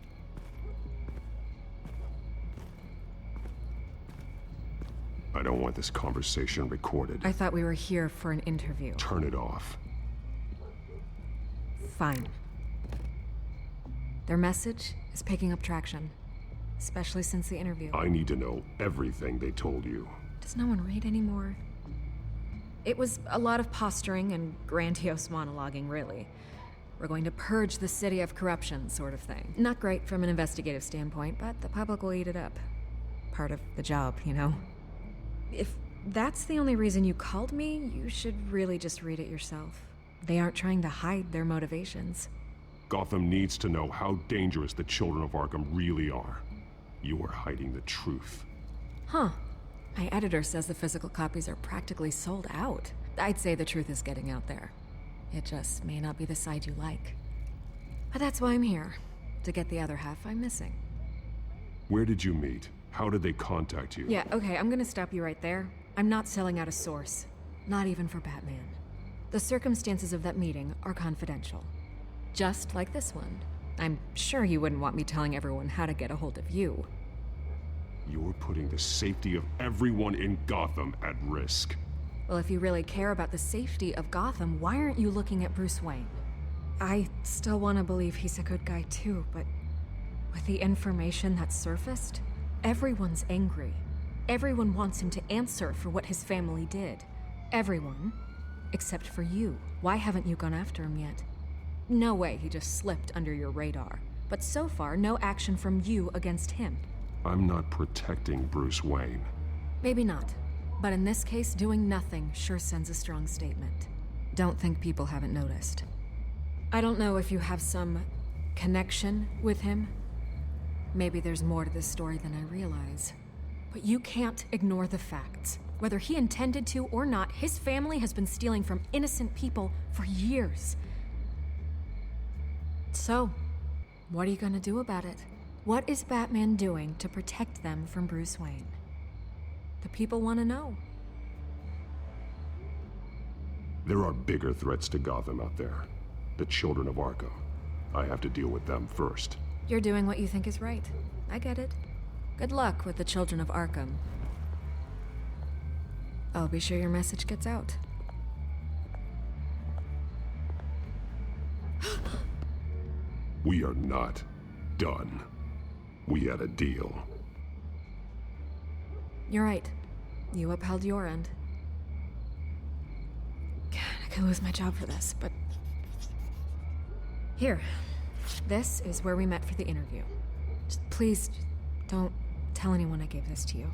I don't want this conversation recorded. I thought we were here for an interview. Turn it off. Fine. Their message is picking up traction, especially since the interview. I need to know everything they told you. Does no one read anymore? It was a lot of posturing and grandiose monologuing, really. We're going to purge the city of corruption, sort of thing. Not great from an investigative standpoint, but the public will eat it up. Part of the job, you know? If that's the only reason you called me, you should really just read it yourself. They aren't trying to hide their motivations. Gotham needs to know how dangerous the children of Arkham really are. You are hiding the truth. Huh. My editor says the physical copies are practically sold out. I'd say the truth is getting out there. It just may not be the side you like. But that's why I'm here, to get the other half I'm missing. Where did you meet? How did they contact you? Yeah, okay, I'm gonna stop you right there. I'm not selling out a source. Not even for Batman. The circumstances of that meeting are confidential. Just like this one. I'm sure you wouldn't want me telling everyone how to get a hold of you. You're putting the safety of everyone in Gotham at risk. Well, if you really care about the safety of Gotham, why aren't you looking at Bruce Wayne? I still want to believe he's a good guy too, but with the information that surfaced, everyone's angry. Everyone wants him to answer for what his family did. Everyone, except for you. Why haven't you gone after him yet? No way he just slipped under your radar. But so far, no action from you against him. I'm not protecting Bruce Wayne. Maybe not. But in this case, doing nothing sure sends a strong statement. Don't think people haven't noticed. I don't know if you have some connection with him. Maybe there's more to this story than I realize. But you can't ignore the facts. Whether he intended to or not, his family has been stealing from innocent people for years. So, what are you gonna do about it? What is Batman doing to protect them from Bruce Wayne? The people want to know. There are bigger threats to Gotham out there. The children of Arkham. I have to deal with them first. You're doing what you think is right. I get it. Good luck with the children of Arkham. I'll be sure your message gets out. We are not done. We had a deal. You're right. You upheld your end. God, I could lose my job for this, but... Here. This is where we met for the interview. Just please, don't tell anyone I gave this to you.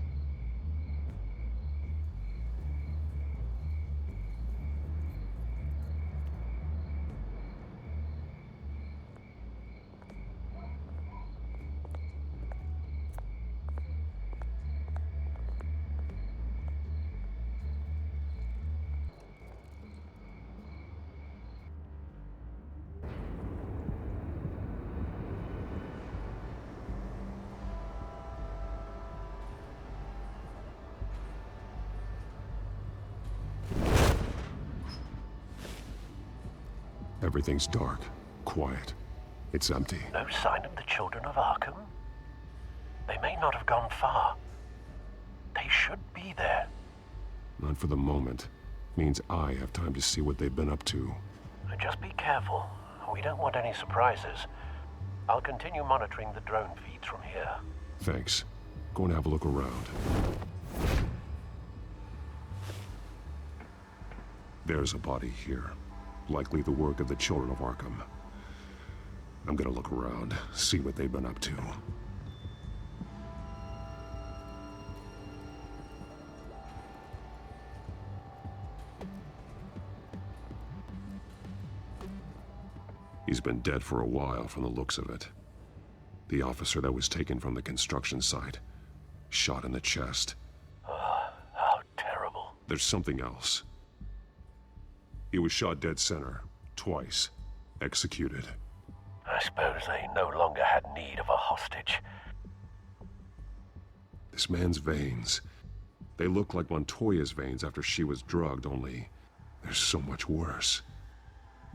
Everything's dark, quiet. It's empty. No sign of the children of Arkham? They may not have gone far. They should be there. Not for the moment. Means I have time to see what they've been up to. Just be careful. We don't want any surprises. I'll continue monitoring the drone feeds from here. Thanks. Go and have a look around. There's a body here. Likely the work of the children of Arkham. I'm gonna look around, see what they've been up to. He's been dead for a while from the looks of it. The officer that was taken from the construction site. Shot in the chest. How terrible. There's something else. He was shot dead center, twice, executed. I suppose they no longer had need of a hostage. This man's veins, they look like Montoya's veins after she was drugged, only they're so much worse.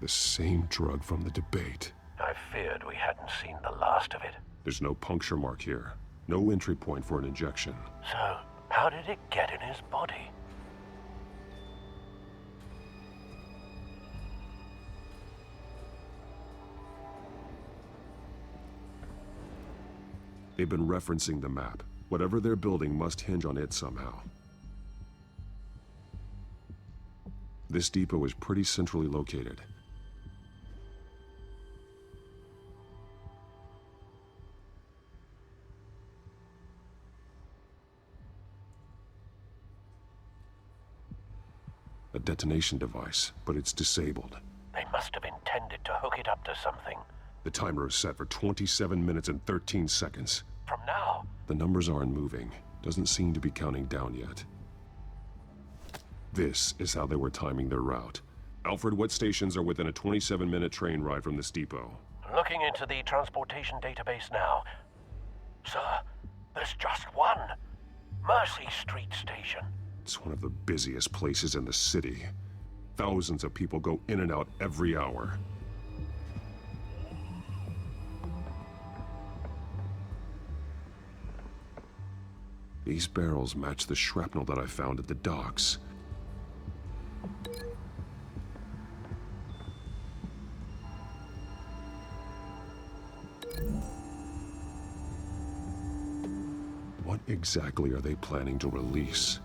The same drug from the debate. I feared we hadn't seen the last of it. There's no puncture mark here. No entry point for an injection. So, how did it get in his body? They've been referencing the map. Whatever they're building must hinge on it somehow. This depot is pretty centrally located. A detonation device, but it's disabled. They must have intended to hook it up to something. The timer is set for 27 minutes and 13 seconds. From now? The numbers aren't moving. Doesn't seem to be counting down yet. This is how they were timing their route. Alfred, what stations are within a 27-minute train ride from this depot? Looking into the transportation database now. Sir, there's just one. Mercy Street Station. It's one of the busiest places in the city. Thousands of people go in and out every hour. These barrels match the shrapnel that I found at the docks. What exactly are they planning to release?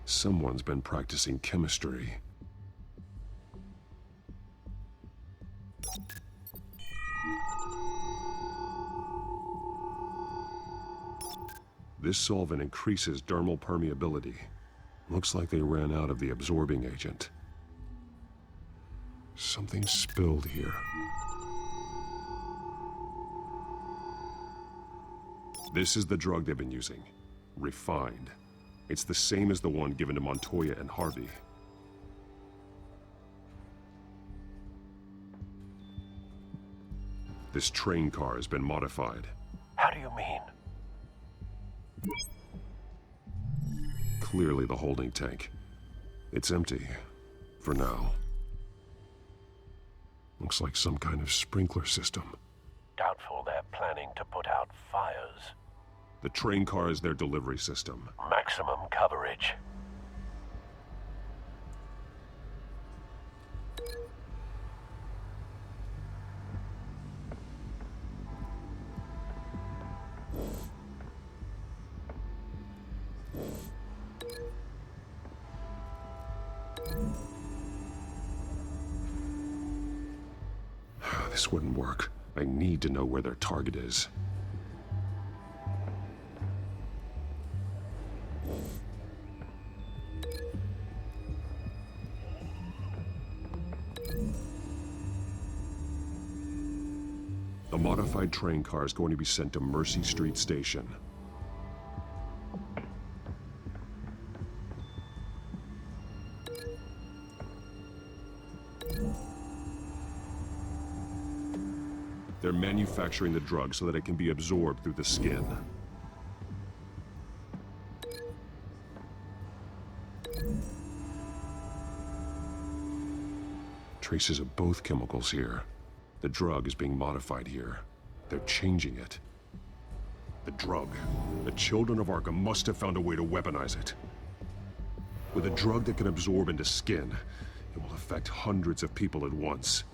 Someone's been practicing chemistry. This solvent increases dermal permeability. Looks like they ran out of the absorbing agent. Something spilled here. This is the drug they've been using. Refined. It's the same as the one given to Montoya and Harvey. This train car has been modified. How do you mean? Clearly the holding tank. It's empty. For now. Looks like some kind of sprinkler system. Doubtful they're planning to put out fires. The train car is their delivery system. Maximum coverage. This wouldn't work. I need to know where their target is. A modified train car is going to be sent to Mercy Street Station. They're manufacturing the drug so that it can be absorbed through the skin. Traces of both chemicals here. The drug is being modified here. They're changing it. The drug. The children of Arkham must have found a way to weaponize it. With a drug that can absorb into skin, it will affect hundreds of people at once.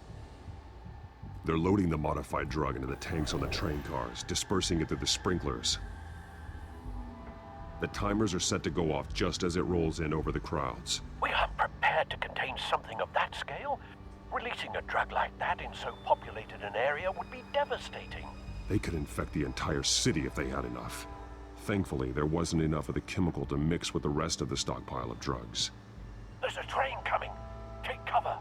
They're loading the modified drug into the tanks on the train cars, dispersing it through the sprinklers. The timers are set to go off just as it rolls in over the crowds. We aren't prepared to contain something of that scale. Releasing a drug like that in so populated an area would be devastating. They could infect the entire city if they had enough. Thankfully, there wasn't enough of the chemical to mix with the rest of the stockpile of drugs. There's a train coming. Take cover.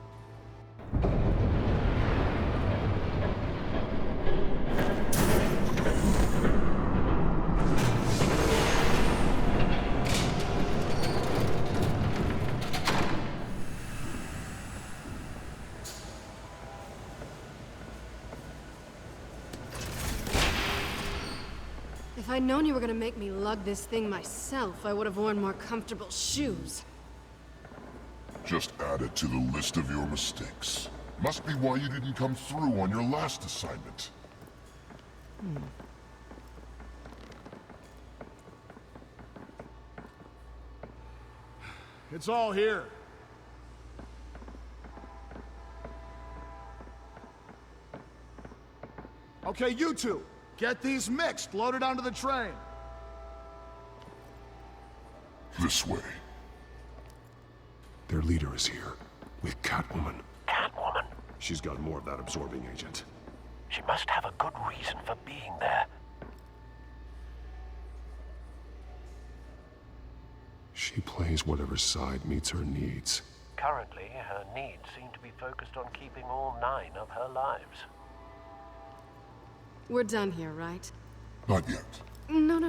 If I'd known you were gonna make me lug this thing myself, I would have worn more comfortable shoes. Just add it to the list of your mistakes. Must be why you didn't come through on your last assignment. It's all here. Okay, you two, get these mixed, loaded onto the train. This way. Their leader is here, with Catwoman. Catwoman? She's got more of that absorbing agent. She must have a good reason for being there. She plays whatever side meets her needs. Currently, her needs seem to be focused on keeping all 9 of her lives. We're done here, right? Not yet. No.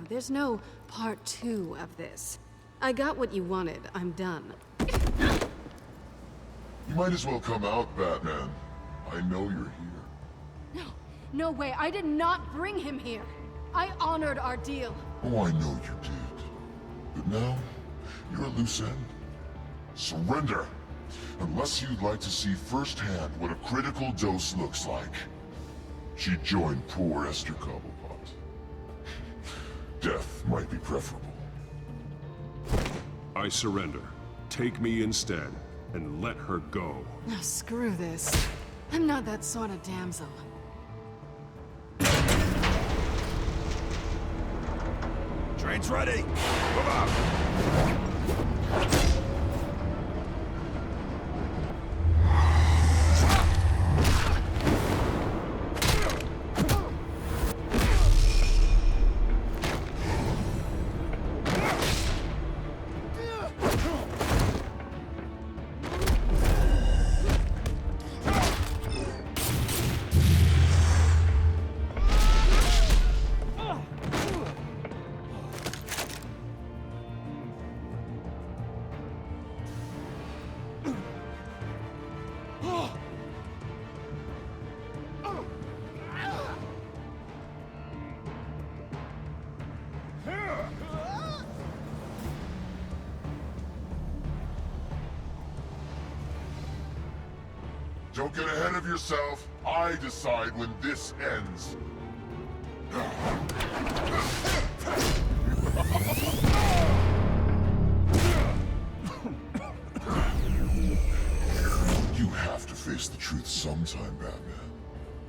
There's no part 2 of this. I got what you wanted. I'm done. You might as well come out, Batman. I know you're here. No way. I did not bring him here. I honored our deal. Oh, I know you did. But now, you're a loose end. Surrender! Unless you'd like to see firsthand what a critical dose looks like. She joined poor Esther Cobblepot. Death might be preferable. I surrender. Take me instead, and let her go. Oh, screw this. I'm not that sort of damsel. Train's ready. Move out. Don't get ahead of yourself. I decide when this ends. You have to face the truth sometime, Batman.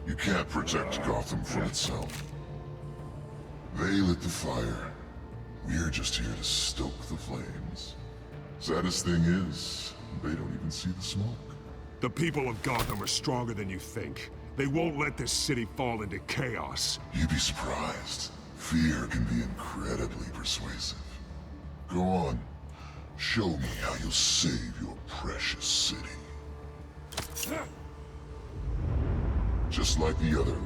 You can't protect Gotham from itself. They lit the fire. We're just here to stoke the flames. Saddest thing is, they don't even see the smoke. The people of Gotham are stronger than you think. They won't let this city fall into chaos. You'd be surprised. Fear can be incredibly persuasive. Go on. Show me how you'll save your precious city. Just like the other.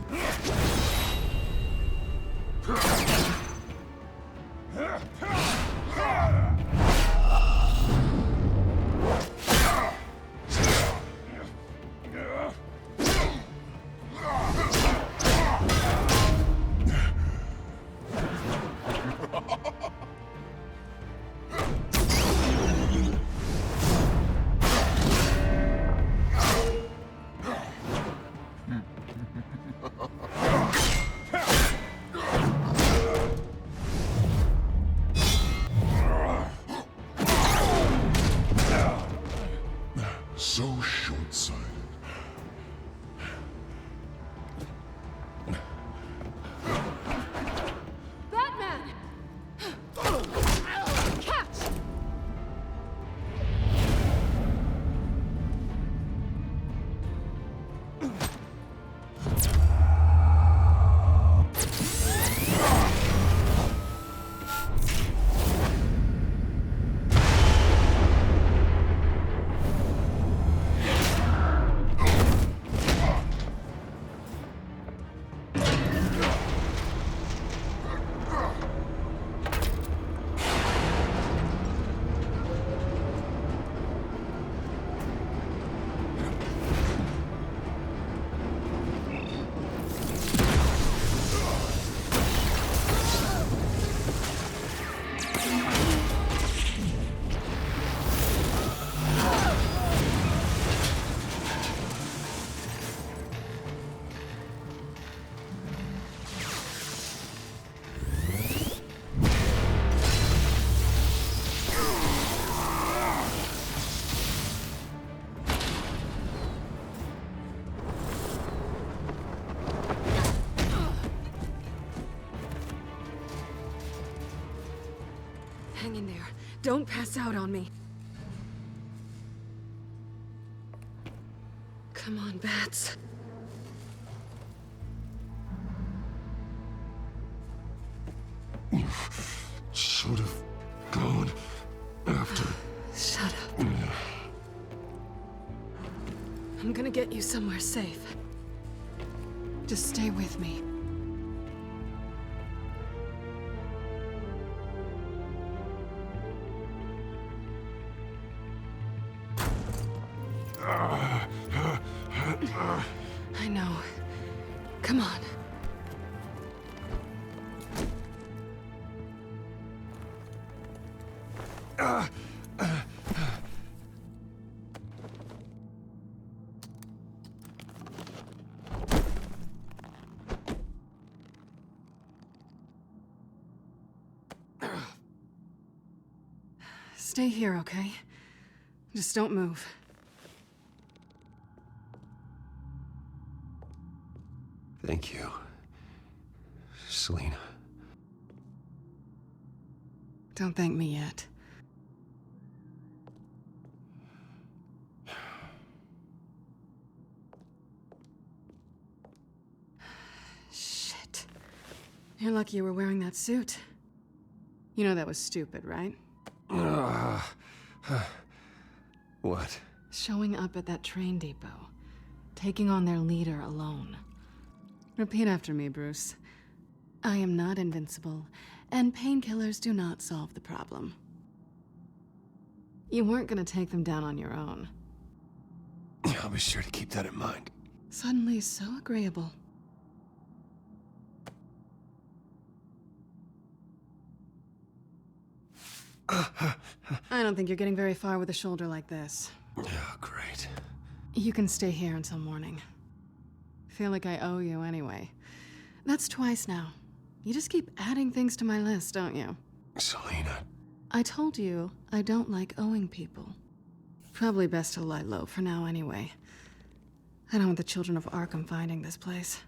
Hang in there. Don't pass out on me. Come on, Bats. You should have gone after. Shut up. I'm gonna get you somewhere safe. Just stay with me. I know. Come on. Stay here, okay? Just don't move. Thank you, Selina. Don't thank me yet. Shit. You're lucky you were wearing that suit. You know that was stupid, right? What? Showing up at that train depot. Taking on their leader alone. Repeat after me, Bruce. I am not invincible, and painkillers do not solve the problem. You weren't gonna take them down on your own. I'll be sure to keep that in mind. Suddenly so agreeable. I don't think you're getting very far with a shoulder like this. Oh, great. You can stay here until morning. Feel like I owe you anyway. That's twice now. You just keep adding things to my list, don't you? Selina. I told you I don't like owing people. Probably best to lie low for now anyway. I don't want the children of Arkham finding this place.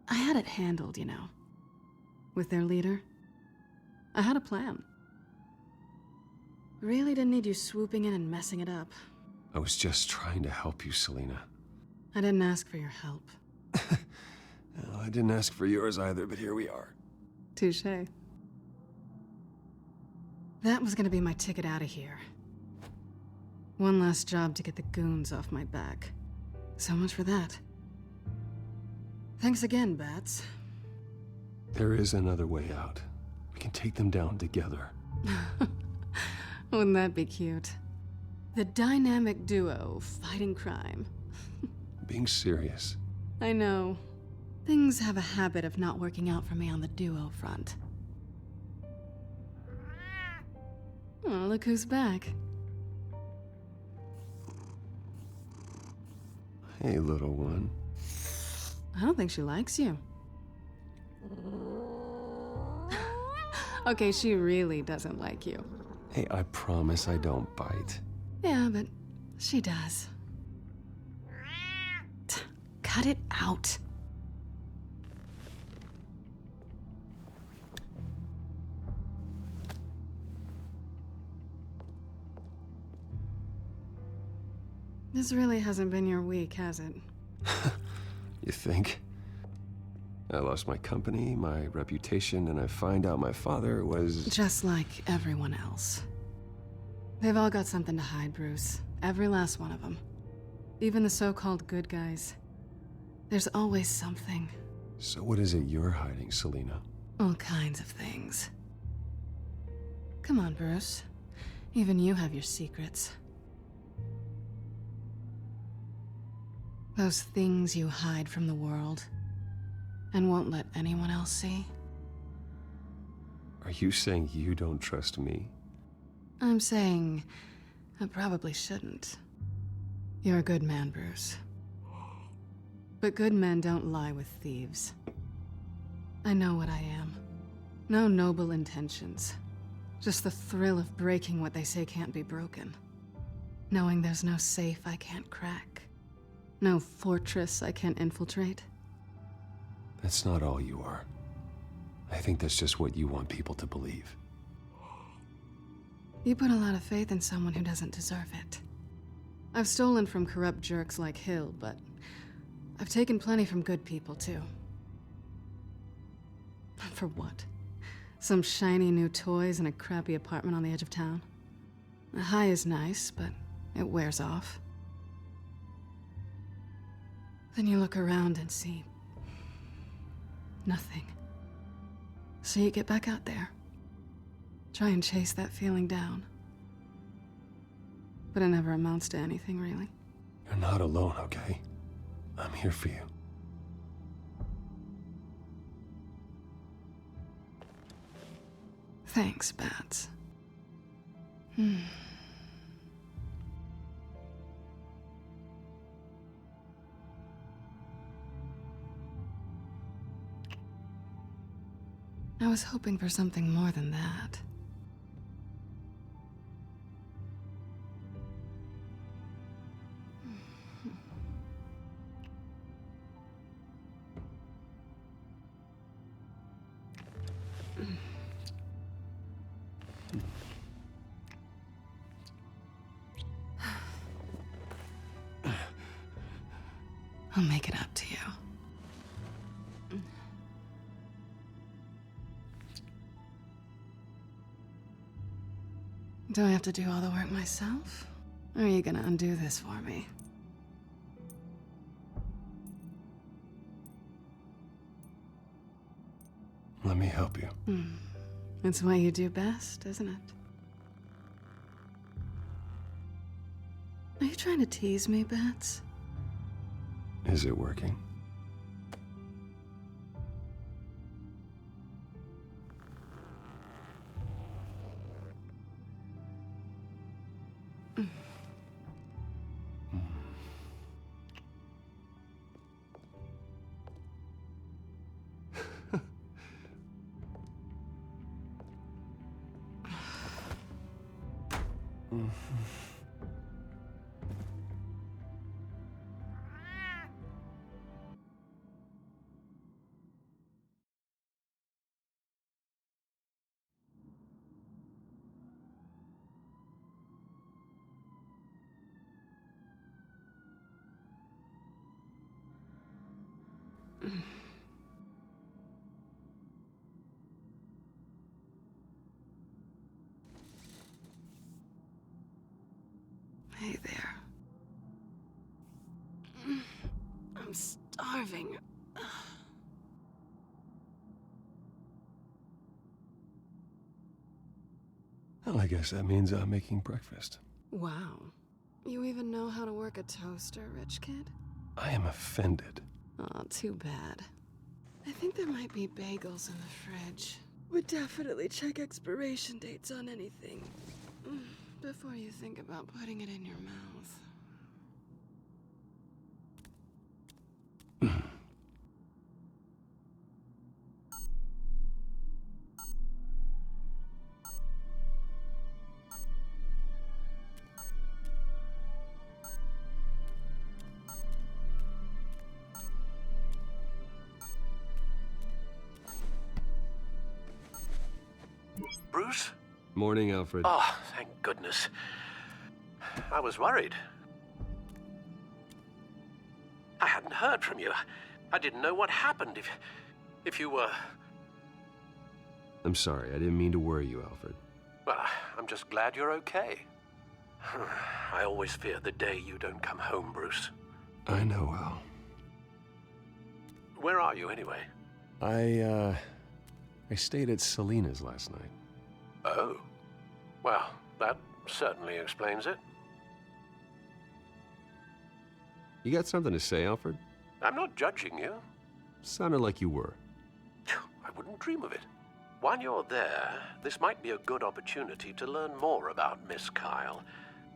I had it handled, you know. With their leader. I had a plan. Really didn't need you swooping in and messing it up. I was just trying to help you, Selina. I didn't ask for your help. Well, I didn't ask for yours either, but here we are. Touché. That was gonna be my ticket out of here. One last job to get the goons off my back. So much for that. Thanks again, Bats. There is another way out. We can take them down together. Wouldn't that be cute? The dynamic duo fighting crime. Being serious. I know. Things have a habit of not working out for me on the duo front. Oh, look who's back. Hey, little one. I don't think she likes you. Okay, she really doesn't like you. Hey, I promise I don't bite. Yeah, but she does. Cut it out. This really hasn't been your week, has it? You think? I lost my company, my reputation, and I find out my father was... Just like everyone else. They've all got something to hide, Bruce. Every last one of them. Even the so-called good guys. There's always something. So what is it you're hiding, Selina? All kinds of things. Come on, Bruce. Even you have your secrets. Those things you hide from the world and won't let anyone else see. Are you saying you don't trust me? I'm saying I probably shouldn't. You're a good man, Bruce. But good men don't lie with thieves. I know what I am. No noble intentions. Just the thrill of breaking what they say can't be broken. Knowing there's no safe I can't crack. No fortress I can't infiltrate. That's not all you are. I think that's just what you want people to believe. You put a lot of faith in someone who doesn't deserve it. I've stolen from corrupt jerks like Hill, but I've taken plenty from good people, too. For what? Some shiny new toys and a crappy apartment on the edge of town? The high is nice, but it wears off. Then you look around and see nothing. So you get back out there. Try and chase that feeling down. But it never amounts to anything, really. You're not alone, okay? I'm here for you. Thanks, Bats. I was hoping for something more than that. I'll make it up to you. Do I have to do all the work myself? Or are you gonna undo this for me? Let me help you. It's what you do best, isn't it? Are you trying to tease me, Bats? Is it working? Hey there. I'm starving. Well, I guess that means I'm making breakfast. Wow. You even know how to work a toaster, rich kid? I am offended. Aw, too bad. I think there might be bagels in the fridge. Would definitely check expiration dates on anything before you think about putting it in your mouth. Bruce? Morning, Alfred. Oh, thank goodness. I was worried. I hadn't heard from you. I didn't know what happened if you were... I'm sorry, I didn't mean to worry you, Alfred. Well, I'm just glad you're okay. I always fear the day you don't come home, Bruce. I know, Al. Where are you, anyway? I stayed at Selena's last night. Oh. Well, that certainly explains it. You got something to say, Alfred? I'm not judging you. Sounded like you were. I wouldn't dream of it. While you're there, this might be a good opportunity to learn more about Miss Kyle.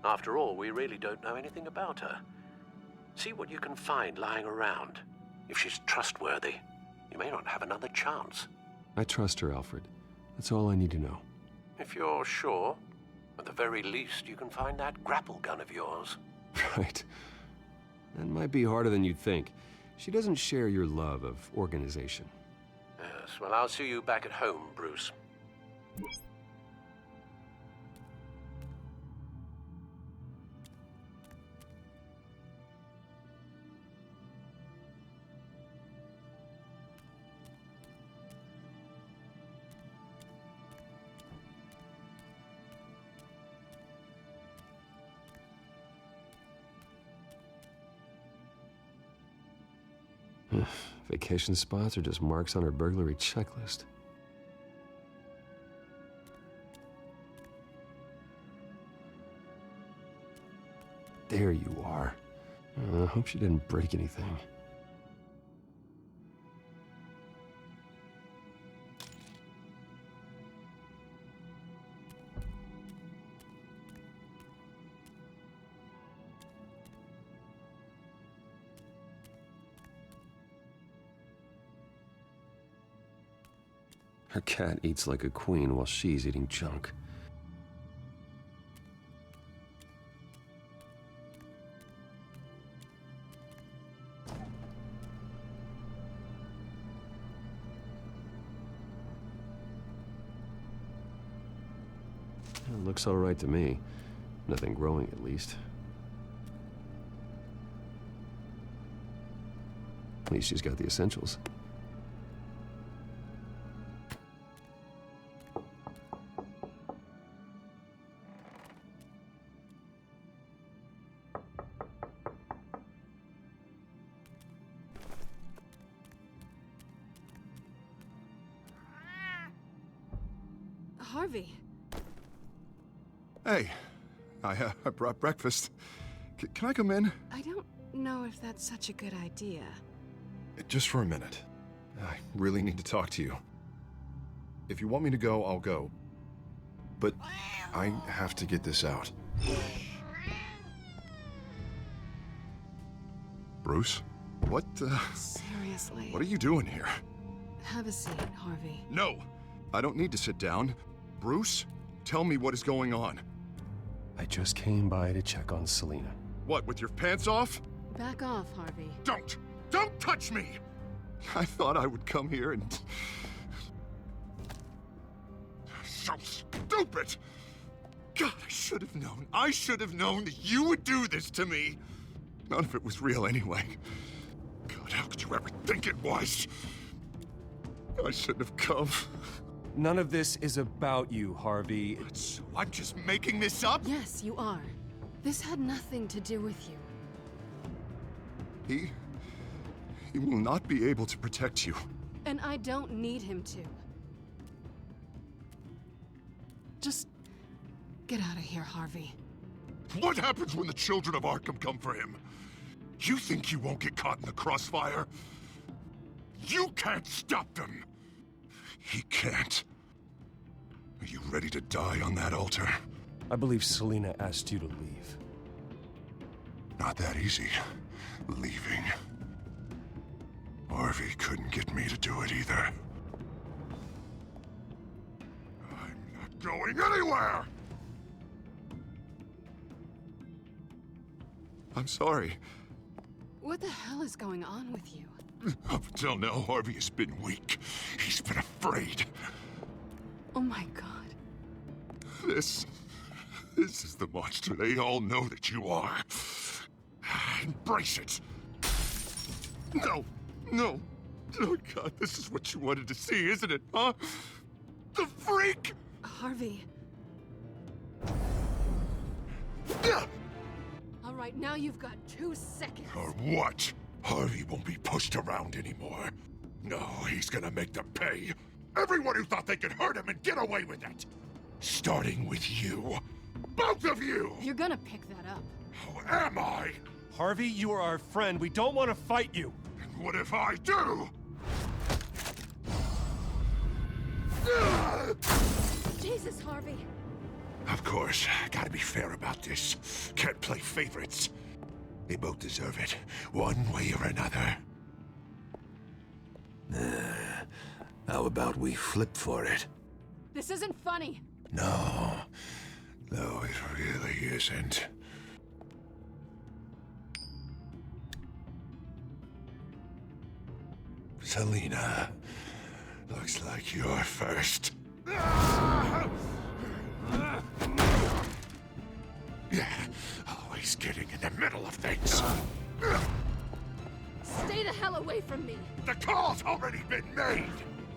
After all, we really don't know anything about her. See what you can find lying around. If she's trustworthy, you may not have another chance. I trust her, Alfred. That's all I need to know. If you're sure, at the very least, you can find that grapple gun of yours. Right. That might be harder than you'd think. She doesn't share your love of organization. Yes, Yes, well, I'll see you back at home, Bruce. Vacation spots are just marks on her burglary checklist. There you are. I hope she didn't break anything. Her cat eats like a queen while she's eating junk. It looks all right to me. Nothing growing, at least. At least she's got the essentials. Harvey. Hey, I brought breakfast. Can I come in? I don't know if that's such a good idea. Just for a minute. I really need to talk to you. If you want me to go, I'll go. But I have to get this out. Bruce? What, Seriously. What are you doing here? Have a seat, Harvey. No! I don't need to sit down. Bruce, tell me what is going on. I just came by to check on Selina. What, with your pants off? Back off, Harvey. Don't touch me! I thought I would come here and... So stupid! God, I should have known. I should have known that you would do this to me. None of it was real anyway. God, how could you ever think it was? I shouldn't have come. None of this is about you, Harvey. So I'm just making this up? Yes, you are. This had nothing to do with you. He will not be able to protect you. And I don't need him to. Just get out of here, Harvey. What happens when the children of Arkham come for him? You think you won't get caught in the crossfire? You can't stop them! He can't. Are you ready to die on that altar? I believe Selina asked you to leave. Not that easy. Leaving. Harvey couldn't get me to do it either. I'm not going anywhere! I'm sorry. What the hell is going on with you? Up until now, Harvey has been weak. He's been afraid. Oh my God. This is the monster they all know that you are. Embrace it. No. Oh God, this is what you wanted to see, isn't it, huh? The freak! Harvey. All right, now you've got 2 seconds. Or what? Harvey won't be pushed around anymore. No, he's gonna make them pay. Everyone who thought they could hurt him and get away with it. Starting with you. Both of you! You're gonna pick that up. How am I? Harvey, you are our friend. We don't want to fight you. And what if I do? Jesus, Harvey. Of course, gotta be fair about this. Can't play favorites. They both deserve it, one way or another. How about we flip for it? This isn't funny. No, it really isn't. Selina, Looks like you're first. Always getting in the middle of things. Stay the hell away from me! The call's already been made!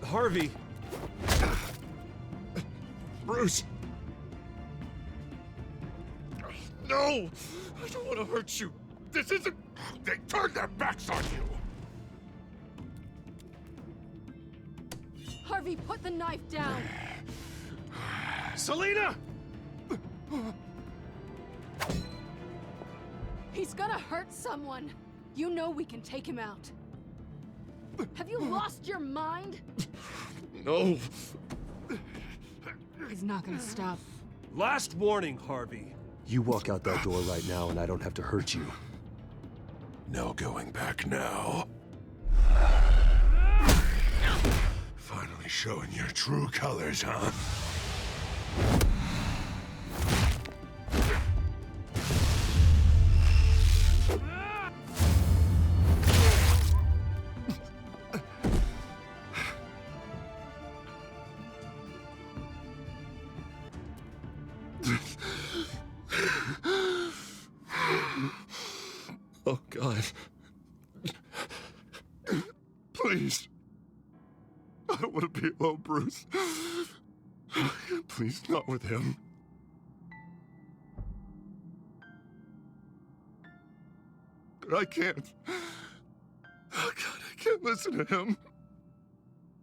Harvey! Bruce! No! I don't want to hurt you. This isn't... They turned their backs on you! Harvey, put the knife down! Selena! He's gonna hurt someone! You know we can take him out. Have you lost your mind? No. He's not gonna stop. Last warning, Harvey. You walk out that door right now and I don't have to hurt you. No going back now. Finally showing your true colors, huh? Oh, God. Please. I don't want to be alone, Bruce. Please, not with him. But I can't. Oh, God, I can't listen to him.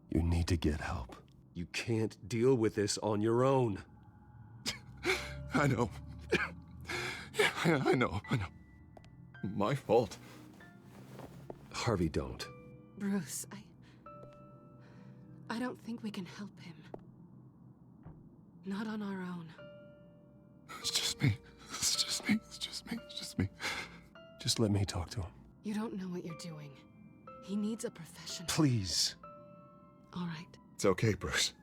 You need to get help. You can't deal with this on your own. I know. Yeah, I know. My fault. Harvey, don't. Bruce, I don't think we can help him. Not on our own. It's just me. Just let me talk to him. You don't know what you're doing. He needs a professional. Please. All right. It's okay, Bruce.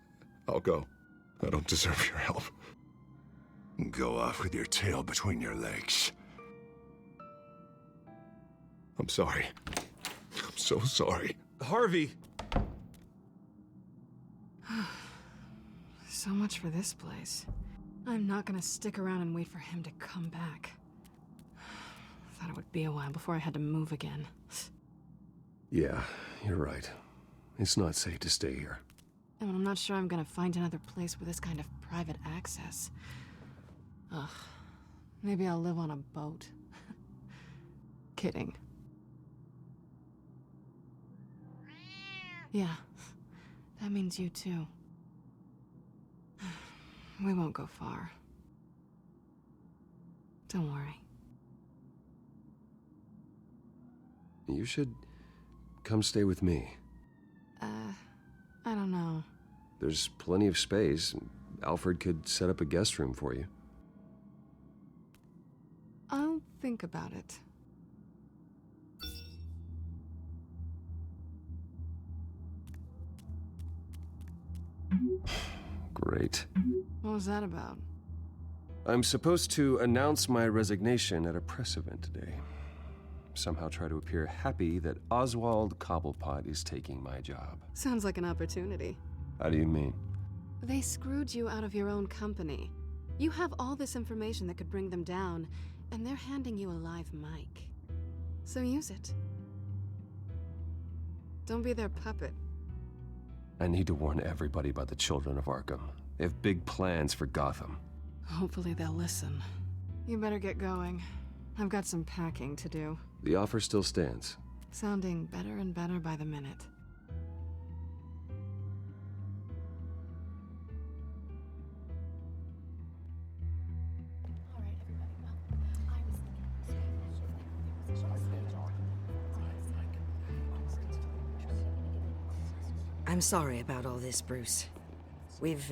I'll go. I don't deserve your help. Go off with your tail between your legs. I'm sorry. I'm so sorry. Harvey! So much for this place. I'm not gonna stick around and wait for him to come back. Thought it would be a while before I had to move again. Yeah, you're right. It's not safe to stay here. And I'm not sure I'm gonna find another place with this kind of private access. Ugh. Maybe I'll live on a boat. Kidding. Yeah. That means you too. We won't go far. Don't worry. You should come stay with me. I don't know. There's plenty of space. Alfred could set up a guest room for you. I'll think about it. Great. What was that about? I'm supposed to announce my resignation at a press event today. Somehow try to appear happy that Oswald Cobblepot is taking my job. Sounds like an opportunity. How do you mean? They screwed you out of your own company. You have all this information that could bring them down, and they're handing you a live mic. So use it. Don't be their puppet. I need to warn everybody about the children of Arkham. They have big plans for Gotham. Hopefully they'll listen. You better get going. I've got some packing to do. The offer still stands. Sounding better and better by the minute. I'm sorry about all this, Bruce. We've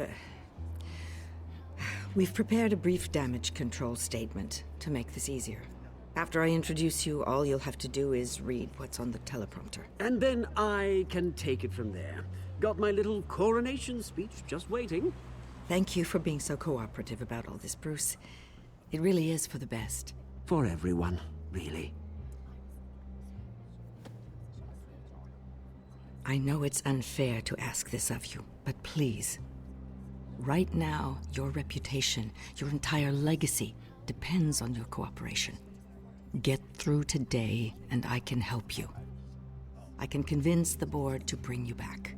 prepared a brief damage control statement to make this easier. After I introduce you, all you'll have to do is read what's on the teleprompter. And then I can take it from there. Got my little coronation speech just waiting. Thank you for being so cooperative about all this, Bruce. It really is for the best. For everyone, really. I know it's unfair to ask this of you, but please. Right now, your reputation, your entire legacy, depends on your cooperation. Get through today, and I can help you. I can convince the board to bring you back.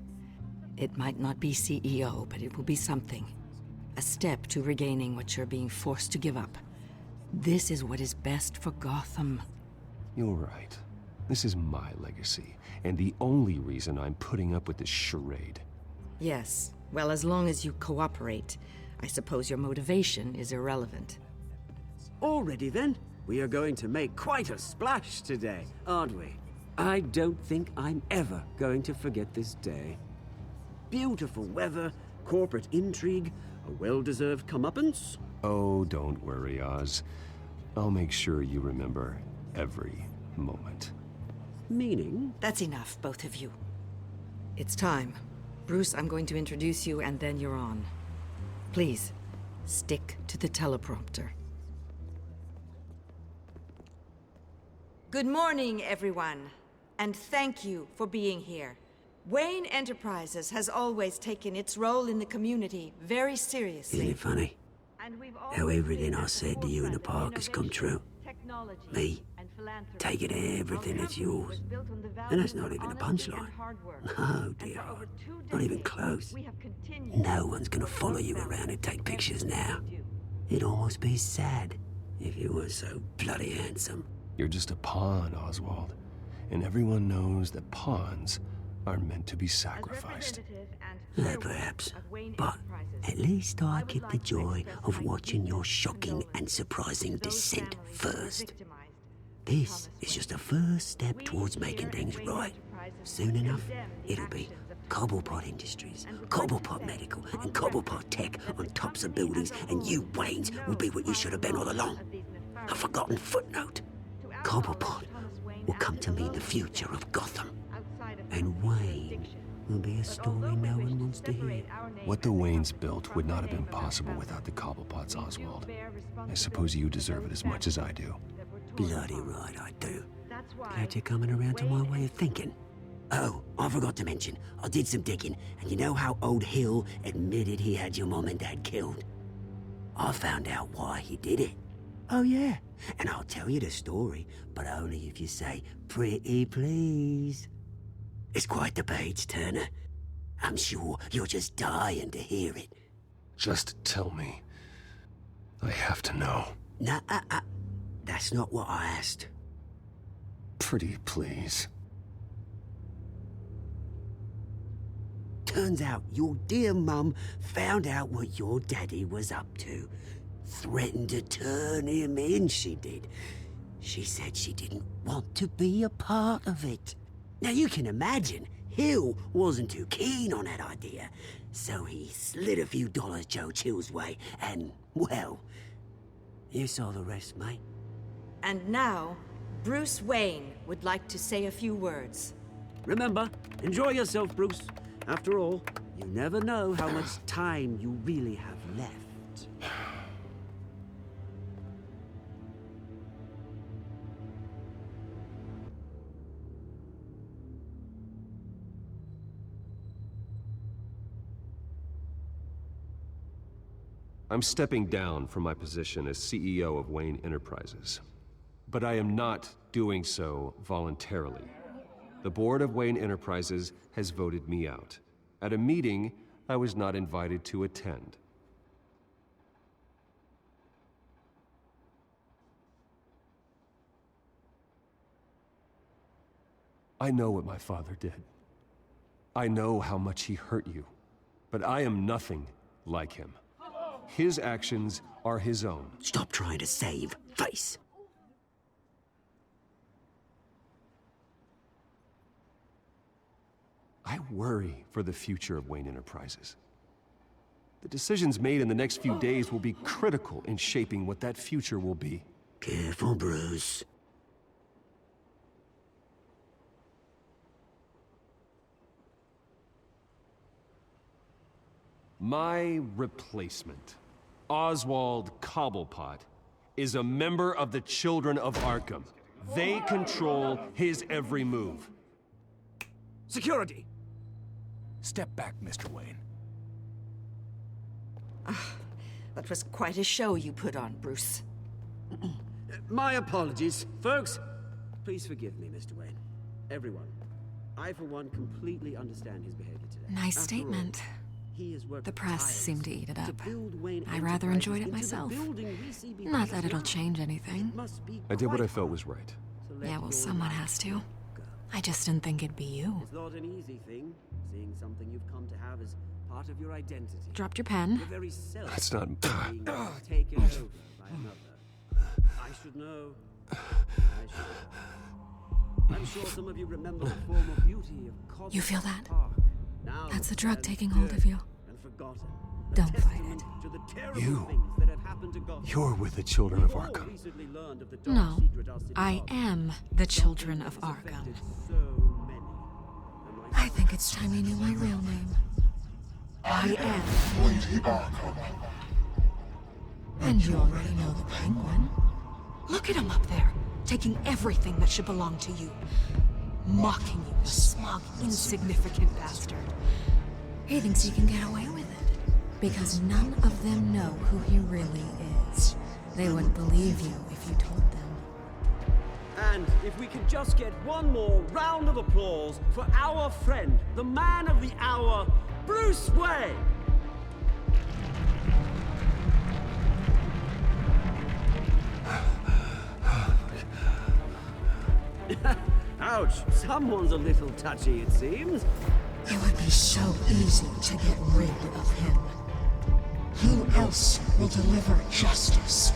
It might not be CEO, but it will be something. A step to regaining what you're being forced to give up. This is what is best for Gotham. You're right. This is my legacy, and the only reason I'm putting up with this charade. Yes. Well, as long as you cooperate, I suppose your motivation is irrelevant. Already then, we are going to make quite a splash today, aren't we? I don't think I'm ever going to forget this day. Beautiful weather, corporate intrigue, a well-deserved comeuppance. Oh, don't worry, Oz. I'll make sure you remember every moment. Meaning? That's enough, both of you. It's time. Bruce, I'm going to introduce you, and then you're on. Please, stick to the teleprompter. Good morning, everyone, and thank you for being here. Wayne Enterprises has always taken its role in the community very seriously. Isn't it funny? How everything I said to you in the park has come true. Me, taking everything that's yours. And that's not even a punchline. No, dear heart. Not even close. No one's gonna follow you around and take pictures now. It'd almost be sad if you weren't so bloody handsome. You're just a pawn, Oswald. And everyone knows that pawns are meant to be sacrificed. Perhaps. But at least I get the joy of watching your shocking and surprising descent first. This is just a first step towards making things right. Soon enough, it'll be Cobblepot Industries, Cobblepot Medical, and Cobblepot Tech on tops of buildings, and you, Waynes, will be what you should have been all along. A forgotten footnote. Cobblepot will come to mean the future of Gotham. And Wayne will be a story no one wants to hear. What the Waynes built would not have been possible without the Cobblepots, Oswald. I suppose you deserve it as much as I do. Bloody right I do. Glad you're coming around to my way of thinking. Oh, I forgot to mention, I did some digging, and you know how old Hill admitted he had your mom and dad killed? I found out why he did it. Oh yeah, and I'll tell you the story, but only if you say, pretty please. It's quite the page turner. I'm sure you're just dying to hear it. Just tell me. I have to know. Nah, that's not what I asked. Pretty please. Turns out your dear mum found out what your daddy was up to. Threatened to turn him in, she did. She said she didn't want to be a part of it. Now you can imagine, Hill wasn't too keen on that idea, so he slid a few dollars Joe Chill's way, and, well, you saw the rest, mate. And now, Bruce Wayne would like to say a few words. Remember, enjoy yourself, Bruce. After all, you never know how much time you really have left. I'm stepping down from my position as CEO of Wayne Enterprises. But I am not doing so voluntarily. The board of Wayne Enterprises has voted me out, at a meeting I was not invited to attend. I know what my father did. I know how much he hurt you, but I am nothing like him. His actions are his own. Stop trying to save face. I worry for the future of Wayne Enterprises. The decisions made in the next few days will be critical in shaping what that future will be. Careful, Bruce. My replacement, Oswald Cobblepot, is a member of the Children of Arkham. They control his every move. Security! Step back, Mr. Wayne. That was quite a show you put on, Bruce. My apologies. Folks, please forgive me, Mr. Wayne. Everyone. I, for one, completely understand his behavior today. Nice statement. The press seemed to eat it up. I rather enjoyed it myself. Not that it'll change anything. I did what I felt was right. Yeah, well, someone has to. I just didn't think it'd be you. It's not an easy thing, seeing something you've come to have as part of your identity. Dropped your pen. Your very self That's not... being taken over by another. I should know. I'm sure some of you remember the former beauty of You feel that? Now That's the drug taking hold of you. and forgotten. Don't fight it. To the terrible You. things that have happened to Gotham. You're with the children of Arkham. Recently learned of the dark No, secret our city I holds. am the children of Arkham. I think it's time you knew my real name. I am Lady Arkham. And you already know the Penguin. Look at him up there, taking everything that should belong to you. Mocking you, the smug, insignificant bastard. He thinks he can get away with it. Because none of them know who he really is. They wouldn't believe you if you told them. And if we could just get one more round of applause for our friend, the man of the hour, Bruce Wayne! Ouch, someone's a little touchy, it seems. It would be so easy to get rid of him. Who else will deliver justice?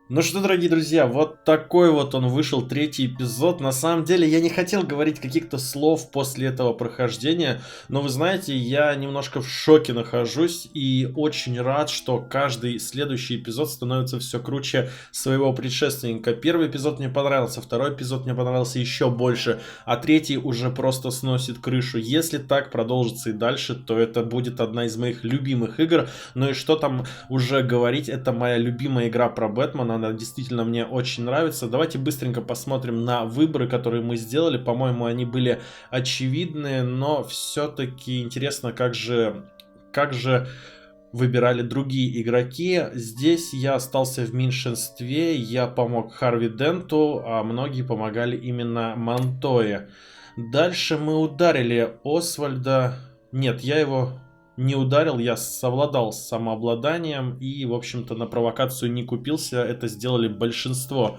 Ну что, дорогие друзья, вот такой вот он вышел, третий эпизод. На самом деле, я не хотел говорить каких-то слов после этого прохождения, но вы знаете, я немножко в шоке нахожусь и очень рад, что каждый следующий эпизод становится все круче своего предшественника. Первый эпизод мне понравился, второй эпизод мне понравился еще больше, а третий уже просто сносит крышу. Если так продолжится и дальше, то это будет одна из моих любимых игр. Ну и что там уже говорить, это моя любимая игра про Бэтмена. Она действительно мне очень нравится. Давайте быстренько посмотрим на выборы, которые мы сделали. По-моему, они были очевидные, но все-таки интересно, как же выбирали другие игроки. Здесь я остался в меньшинстве. Я помог Харви Денту, а многие помогали именно Монтое. Дальше мы ударили Освальда. Нет, я его не ударил, я совладал с самообладанием и, в общем-то, на провокацию не купился. Это сделали большинство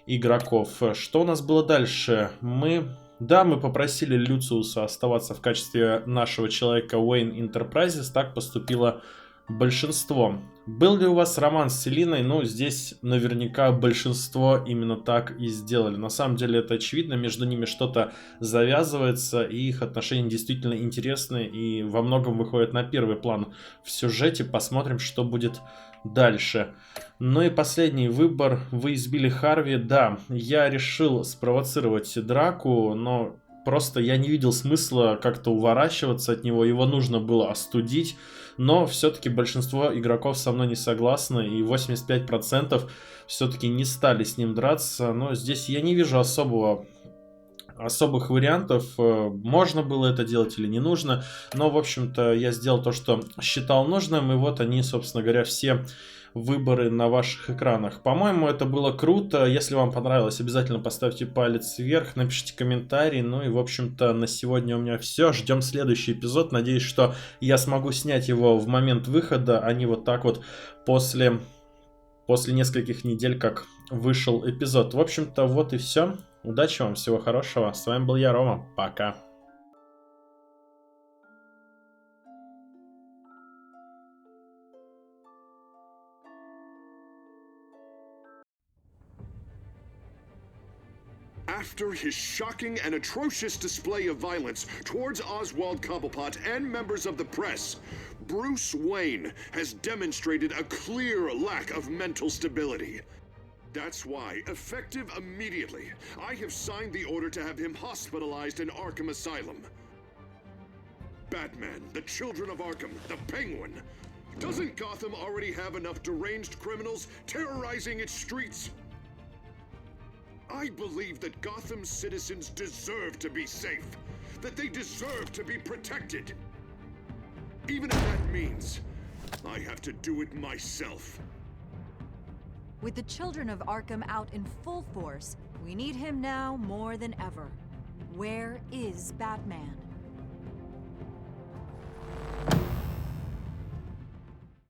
игроков. Что у нас было дальше? Мы попросили Люциуса оставаться в качестве нашего человека Wayne Enterprises. Так поступило большинство. Был ли у вас роман с Селиной? Ну, здесь наверняка большинство именно так и сделали. На самом деле это очевидно, между ними что-то завязывается, и их отношения действительно интересны и во многом выходят на первый план в сюжете. Посмотрим, что будет дальше. Ну и последний выбор. Вы избили Харви. Да, я решил спровоцировать драку, но просто я не видел смысла как-то уворачиваться от него. Его нужно было остудить. Но все-таки большинство игроков со мной не согласны, и 85% все-таки не стали с ним драться. Но здесь я не вижу особых вариантов, можно было это делать или не нужно. Но, в общем-то, я сделал то, что считал нужным, и вот они, собственно говоря, все выборы на ваших экранах. По-моему, это было круто. Если вам понравилось, обязательно поставьте палец вверх, напишите комментарий. Ну и, в общем-то, на сегодня у меня все. Ждем следующий эпизод. Надеюсь, что я смогу снять его в момент выхода, а не вот так вот после нескольких недель, как вышел эпизод. В общем-то, вот и все. Удачи вам, всего хорошего. С вами был я, Рома. Пока. After his shocking and atrocious display of violence towards Oswald Cobblepot and members of the press, Bruce Wayne has demonstrated a clear lack of mental stability. That's why, effective immediately, I have signed the order to have him hospitalized in Arkham Asylum. Batman, the Children of Arkham, the Penguin. Doesn't Gotham already have enough deranged criminals terrorizing its streets? I believe that Gotham's citizens deserve to be safe, that they deserve to be protected. Even if that means I have to do it myself. With the Children of Arkham out in full force, we need him now more than ever. Where is Batman?